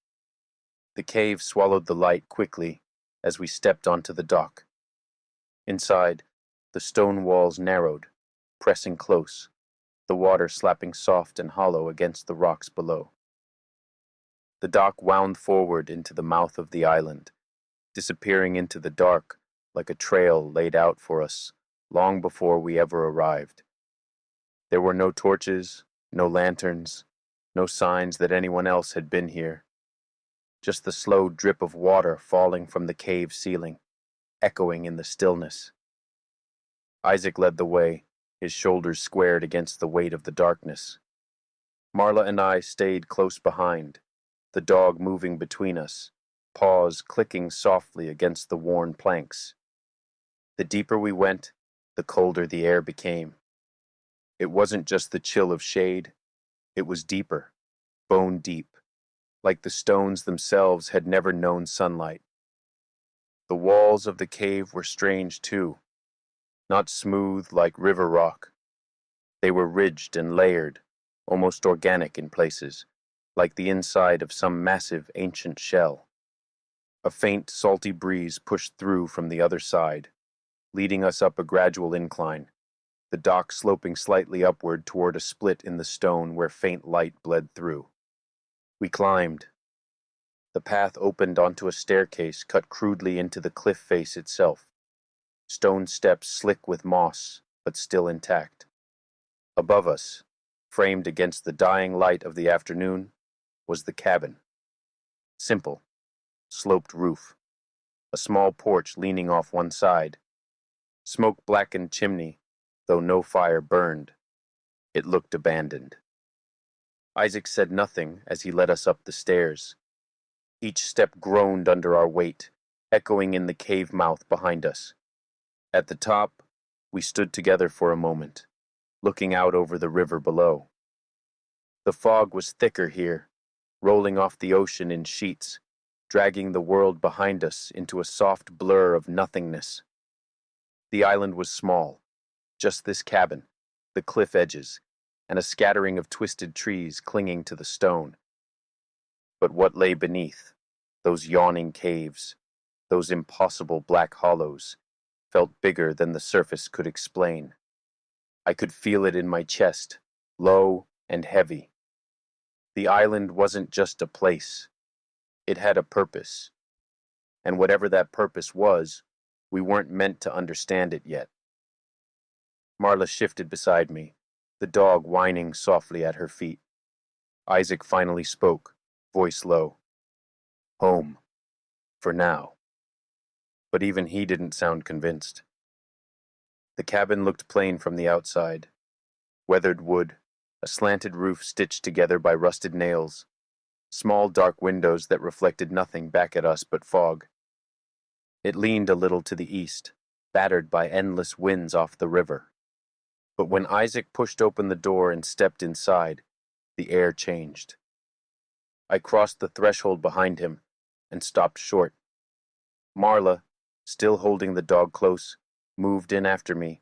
The cave swallowed the light quickly as we stepped onto the dock. Inside, the stone walls narrowed, pressing close, the water slapping soft and hollow against the rocks below. The dock wound forward into the mouth of the island, disappearing into the dark like a trail laid out for us long before we ever arrived. There were no torches, no lanterns, no signs that anyone else had been here. Just the slow drip of water falling from the cave ceiling, echoing in the stillness. Isaac led the way, his shoulders squared against the weight of the darkness. Marla and I stayed close behind, the dog moving between us, paws clicking softly against the worn planks. The deeper we went, the colder the air became. It wasn't just the chill of shade, it was deeper, bone deep, like the stones themselves had never known sunlight. The walls of the cave were strange too, not smooth like river rock. They were ridged and layered, almost organic in places, like the inside of some massive ancient shell. A faint, salty breeze pushed through from the other side, leading us up a gradual incline, the dock sloping slightly upward toward a split in the stone where faint light bled through. We climbed, The path opened onto a staircase cut crudely into the cliff face itself, stone steps slick with moss, but still intact. Above us, framed against the dying light of the afternoon, was the cabin. Simple, sloped roof, a small porch leaning off one side, smoke-blackened chimney, though no fire burned. It looked abandoned. Isaac said nothing as he led us up the stairs. Each step groaned under our weight, echoing in the cave mouth behind us. At the top, we stood together for a moment, looking out over the river below. The fog was thicker here, rolling off the ocean in sheets, dragging the world behind us into a soft blur of nothingness. The island was small, just this cabin, the cliff edges, and a scattering of twisted trees clinging to the stone. But what lay beneath, those yawning caves, those impossible black hollows, felt bigger than the surface could explain. I could feel it in my chest, low and heavy. The island wasn't just a place. It had a purpose. And whatever that purpose was, we weren't meant to understand it yet. Marla shifted beside me, the dog whining softly at her feet. Isaac finally spoke, voice low. Home. For now. But even he didn't sound convinced. The cabin looked plain from the outside. Weathered wood, a slanted roof stitched together by rusted nails, small dark windows that reflected nothing back at us but fog. It leaned a little to the east, battered by endless winds off the river. But when Isaac pushed open the door and stepped inside, the air changed. I crossed the threshold behind him and stopped short. Marla, still holding the dog close, moved in after me,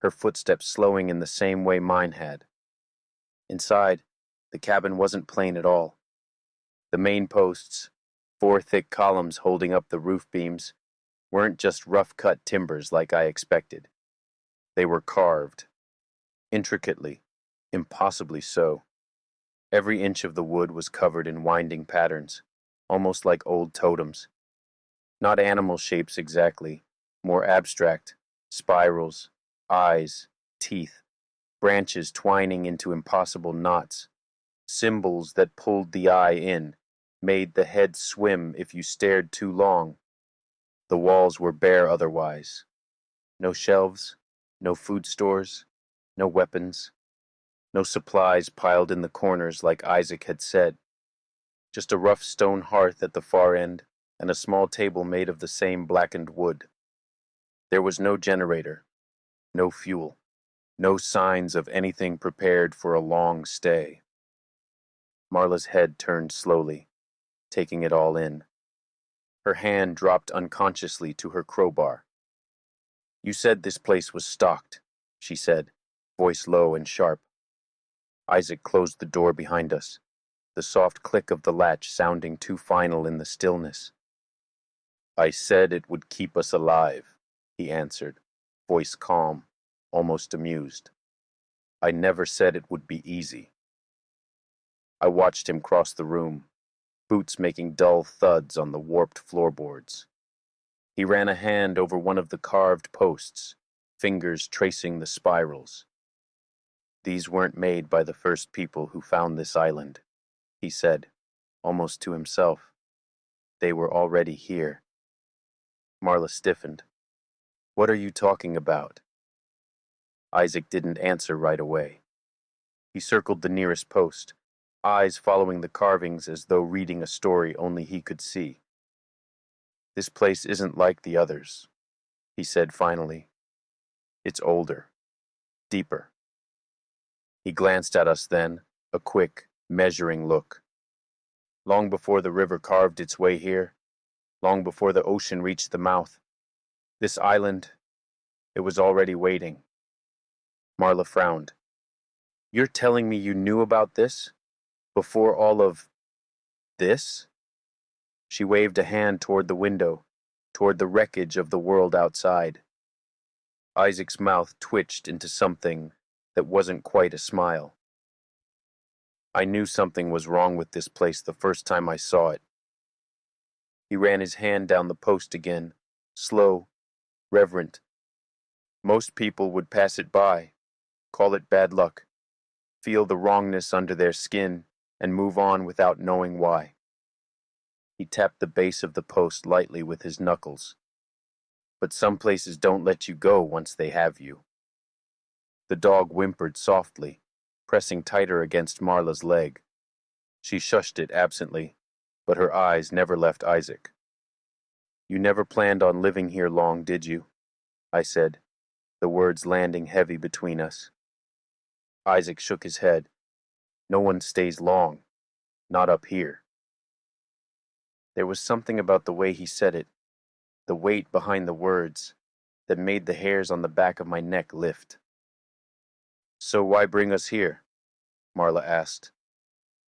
her footsteps slowing in the same way mine had. Inside, the cabin wasn't plain at all. The main posts, 4 thick columns holding up the roof beams, weren't just rough-cut timbers like I expected. They were carved. Intricately, impossibly so. Every inch of the wood was covered in winding patterns, almost like old totems. Not animal shapes exactly, more abstract, spirals, eyes, teeth, branches twining into impossible knots, symbols that pulled the eye in, made the head swim if you stared too long. The walls were bare otherwise. No shelves, no food stores, no weapons, no supplies piled in the corners like Isaac had said. Just a rough stone hearth at the far end and a small table made of the same blackened wood. There was no generator, no fuel, no signs of anything prepared for a long stay. Marla's head turned slowly, taking it all in. Her hand dropped unconsciously to her crowbar. You said this place was stocked, she said, voice low and sharp. Isaac closed the door behind us, the soft click of the latch sounding too final in the stillness. I said it would keep us alive, he answered, voice calm, almost amused. I never said it would be easy. I watched him cross the room, boots making dull thuds on the warped floorboards. He ran a hand over one of the carved posts, fingers tracing the spirals. These weren't made by the first people who found this island, he said, almost to himself. They were already here. Marla stiffened. What are you talking about? Isaac didn't answer right away. He circled the nearest post, eyes following the carvings as though reading a story only he could see. This place isn't like the others, he said finally. It's older, deeper. He glanced at us then, a quick, measuring look. Long before the river carved its way here, long before the ocean reached the mouth, this island, it was already waiting. Marla frowned. You're telling me you knew about this? Before all of this? She waved a hand toward the window, toward the wreckage of the world outside. Isaac's mouth twitched into something that wasn't quite a smile. I knew something was wrong with this place the first time I saw it. He ran his hand down the post again, slow, reverent. Most people would pass it by, call it bad luck, feel the wrongness under their skin, and move on without knowing why. He tapped the base of the post lightly with his knuckles. But some places don't let you go once they have you. The dog whimpered softly, pressing tighter against Marla's leg. She shushed it absently, but her eyes never left Isaac. "You never planned on living here long, did you?" I said, the words landing heavy between us. Isaac shook his head. "No one stays long. Not up here." There was something about the way he said it, the weight behind the words, that made the hairs on the back of my neck lift. "So why bring us here?" Marla asked.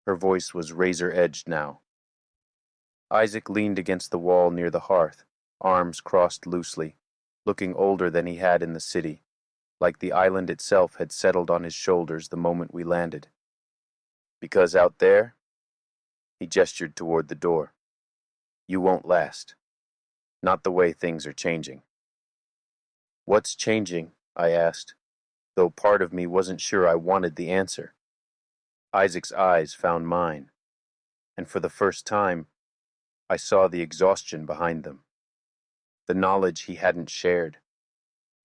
Her voice was razor-edged now. Isaac leaned against the wall near the hearth, arms crossed loosely, looking older than he had in the city, like the island itself had settled on his shoulders the moment we landed. "Because out there," he gestured toward the door, "you won't last. Not the way things are changing." "What's changing?" I asked, though part of me wasn't sure I wanted the answer. Isaac's eyes found mine, and for the first time, I saw the exhaustion behind them, the knowledge he hadn't shared,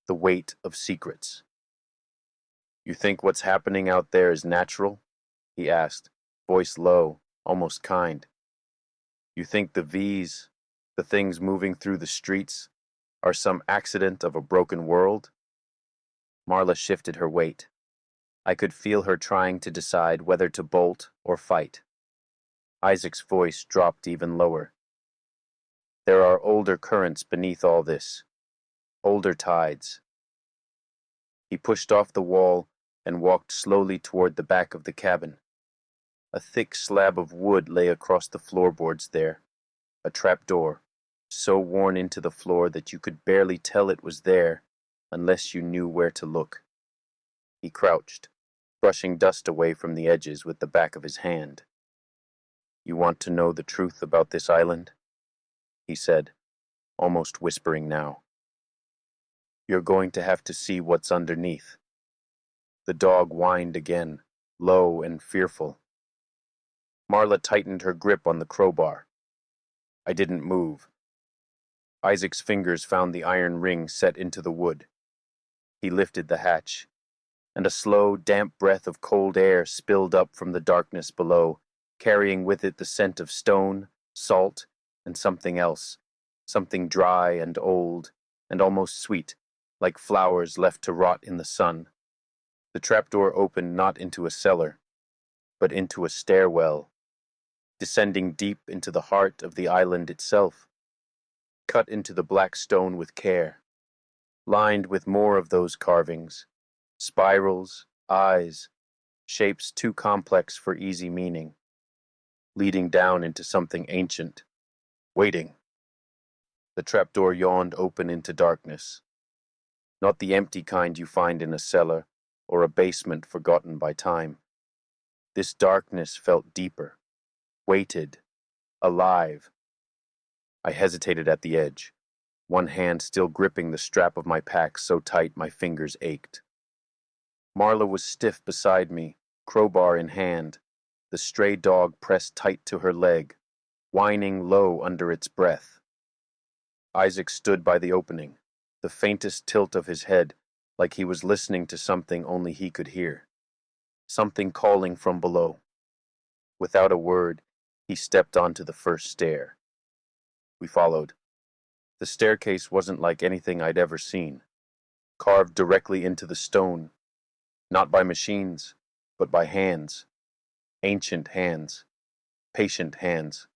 the weight of secrets. "You think what's happening out there is natural?" he asked, voice low, almost kind. "You think the V's, the things moving through the streets, are some accident of a broken world?" Marla shifted her weight. I could feel her trying to decide whether to bolt or fight. Isaac's voice dropped even lower. "There are older currents beneath all this, older tides." He pushed off the wall and walked slowly toward the back of the cabin. A thick slab of wood lay across the floorboards there, a trapdoor, so worn into the floor that you could barely tell it was there unless you knew where to look. He crouched, brushing dust away from the edges with the back of his hand. "You want to know the truth about this island?" he said, almost whispering now. "You're going to have to see what's underneath." The dog whined again, low and fearful. Marla tightened her grip on the crowbar. I didn't move. Isaac's fingers found the iron ring set into the wood. He lifted the hatch, and a slow, damp breath of cold air spilled up from the darkness below, carrying with it the scent of stone, salt, and something else, something dry and old, and almost sweet, like flowers left to rot in the sun. The trapdoor opened not into a cellar, but into a stairwell, descending deep into the heart of the island itself, cut into the black stone with care, lined with more of those carvings, spirals, eyes, shapes too complex for easy meaning, leading down into something ancient, waiting. The trapdoor yawned open into darkness, not the empty kind you find in a cellar or a basement forgotten by time. This darkness felt deeper, weighted, alive. I hesitated at the edge, one hand still gripping the strap of my pack so tight my fingers ached. Marla was stiff beside me, crowbar in hand, the stray dog pressed tight to her leg, whining low under its breath. Isaac stood by the opening, the faintest tilt of his head, like he was listening to something only he could hear. Something calling from below. Without a word, he stepped onto the first stair. We followed. The staircase wasn't like anything I'd ever seen, carved directly into the stone, not by machines, but by hands, ancient hands, patient hands.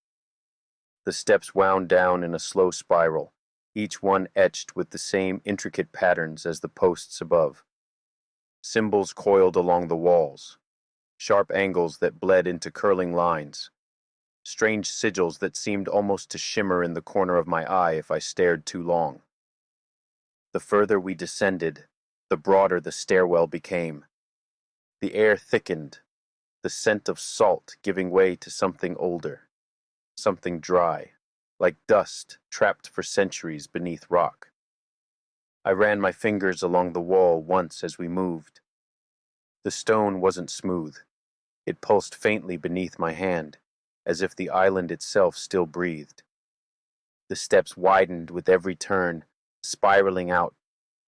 The steps wound down in a slow spiral, each one etched with the same intricate patterns as the posts above. Symbols coiled along the walls, sharp angles that bled into curling lines, strange sigils that seemed almost to shimmer in the corner of my eye if I stared too long. The further we descended, the broader the stairwell became. The air thickened, the scent of salt giving way to something older, something dry. like dust trapped for centuries beneath rock. I ran my fingers along the wall once as we moved. The stone wasn't smooth. It pulsed faintly beneath my hand, as if the island itself still breathed. The steps widened with every turn, spiraling out,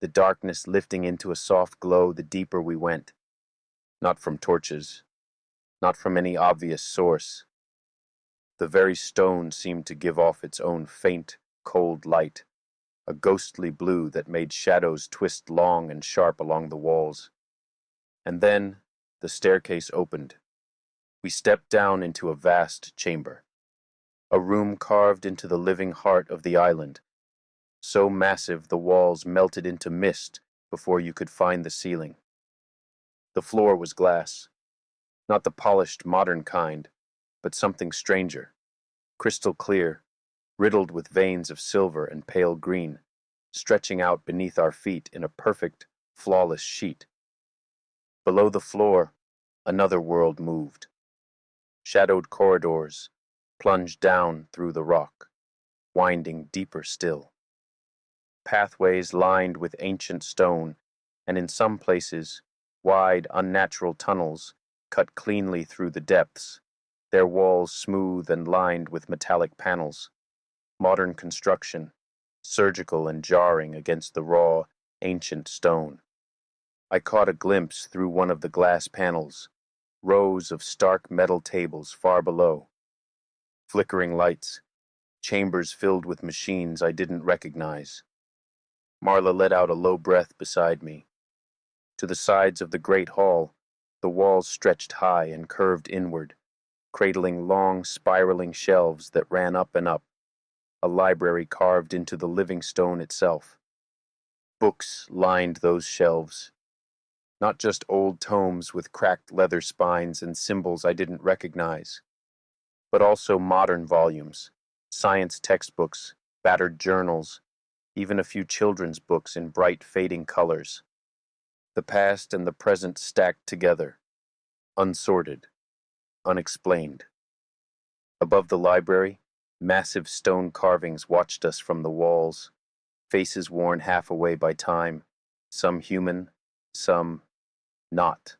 the darkness lifting into a soft glow the deeper we went. Not from torches, not from any obvious source. The very stone seemed to give off its own faint, cold light, a ghostly blue that made shadows twist long and sharp along the walls. And then the staircase opened. We stepped down into a vast chamber, a room carved into the living heart of the island, so massive the walls melted into mist before you could find the ceiling. The floor was glass, not the polished modern kind, but something stranger, crystal clear, riddled with veins of silver and pale green, stretching out beneath our feet in a perfect, flawless sheet. Below the floor, another world moved. Shadowed corridors plunged down through the rock, winding deeper still. Pathways lined with ancient stone, and in some places, wide, unnatural tunnels cut cleanly through the depths, their walls smooth and lined with metallic panels. Modern construction, surgical and jarring against the raw, ancient stone. I caught a glimpse through one of the glass panels, rows of stark metal tables far below. Flickering lights, chambers filled with machines I didn't recognize. Marla let out a low breath beside me. To the sides of the great hall, the walls stretched high and curved inward, cradling long, spiraling shelves that ran up and up, a library carved into the living stone itself. Books lined those shelves, not just old tomes with cracked leather spines and symbols I didn't recognize, but also modern volumes, science textbooks, battered journals, even a few children's books in bright, fading colors. The past and the present stacked together, unsorted, unexplained. Above the library, massive stone carvings watched us from the walls, faces worn half away by time, some human, some not.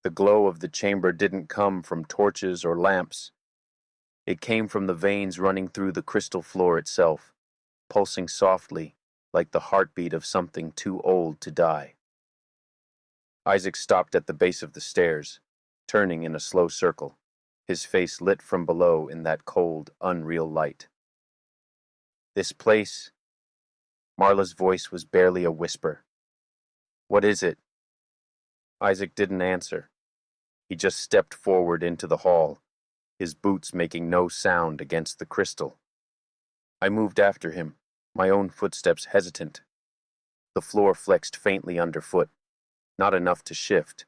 The glow of the chamber didn't come from torches or lamps. It came from the veins running through the crystal floor itself, pulsing softly like the heartbeat of something too old to die. Isaac stopped at the base of the stairs, turning in a slow circle, his face lit from below in that cold, unreal light. This place... Marla's voice was barely a whisper. What is it? Isaac didn't answer. He just stepped forward into the hall, his boots making no sound against the crystal. I moved after him, my own footsteps hesitant. The floor flexed faintly underfoot, not enough to shift,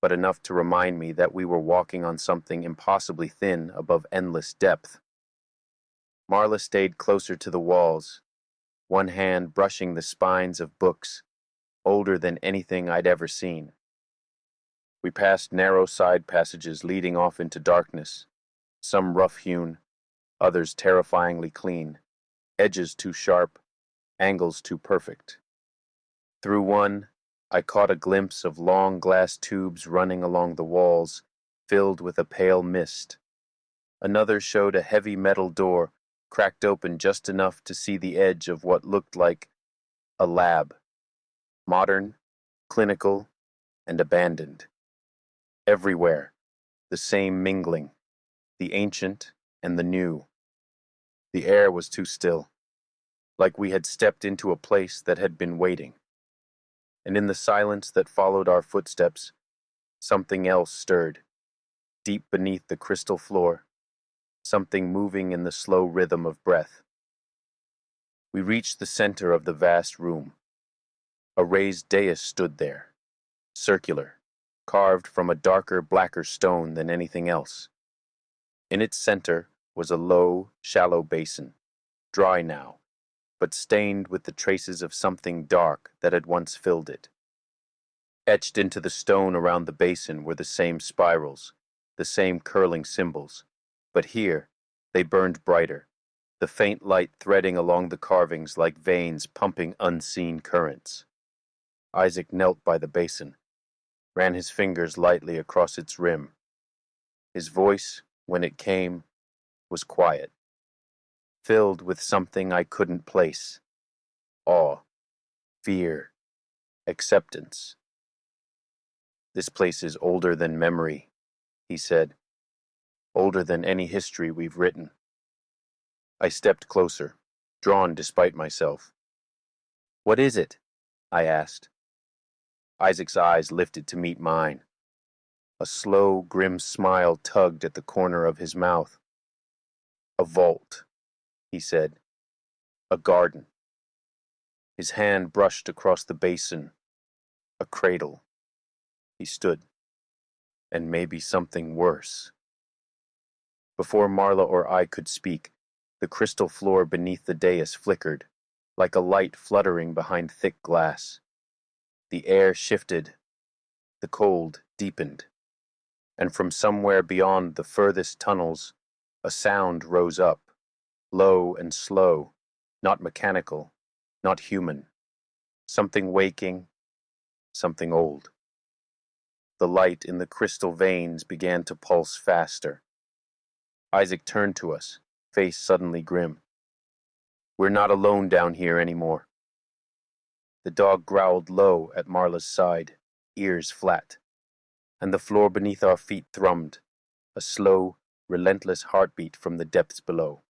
but enough to remind me that we were walking on something impossibly thin above endless depth. Marla stayed closer to the walls, one hand brushing the spines of books, older than anything I'd ever seen. We passed narrow side passages leading off into darkness, some rough-hewn, others terrifyingly clean, edges too sharp, angles too perfect. Through one, I caught a glimpse of long glass tubes running along the walls, filled with a pale mist. Another showed a heavy metal door, cracked open just enough to see the edge of what looked like a lab. Modern, clinical, and abandoned. Everywhere, the same mingling, the ancient and the new. The air was too still, like we had stepped into a place that had been waiting. And in the silence that followed our footsteps, something else stirred, deep beneath the crystal floor, something moving in the slow rhythm of breath. We reached the center of the vast room. A raised dais stood there, circular, carved from a darker, blacker stone than anything else. In its center was a low, shallow basin, dry now, but stained with the traces of something dark that had once filled it. Etched into the stone around the basin were the same spirals, the same curling symbols, but here they burned brighter, the faint light threading along the carvings like veins pumping unseen currents. Isaac knelt by the basin, ran his fingers lightly across its rim. His voice, when it came, was quiet, filled with something I couldn't place: awe, fear, acceptance. "This place is older than memory," he said, "older than any history we've written." I stepped closer, drawn despite myself. "What is it?" I asked. Isaac's eyes lifted to meet mine. A slow, grim smile tugged at the corner of his mouth. "A vault," he said. "A garden." His hand brushed across the basin. "A cradle." He stood. "And maybe something worse." Before Marla or I could speak, the crystal floor beneath the dais flickered, like a light fluttering behind thick glass. The air shifted, the cold deepened, and from somewhere beyond the furthest tunnels, a sound rose up, low and slow, not mechanical, not human. Something waking, something old. The light in the crystal veins began to pulse faster. Isaac turned to us, face suddenly grim. "We're not alone down here anymore." The dog growled low at Marla's side, ears flat, and the floor beneath our feet thrummed, a slow, relentless heartbeat from the depths below.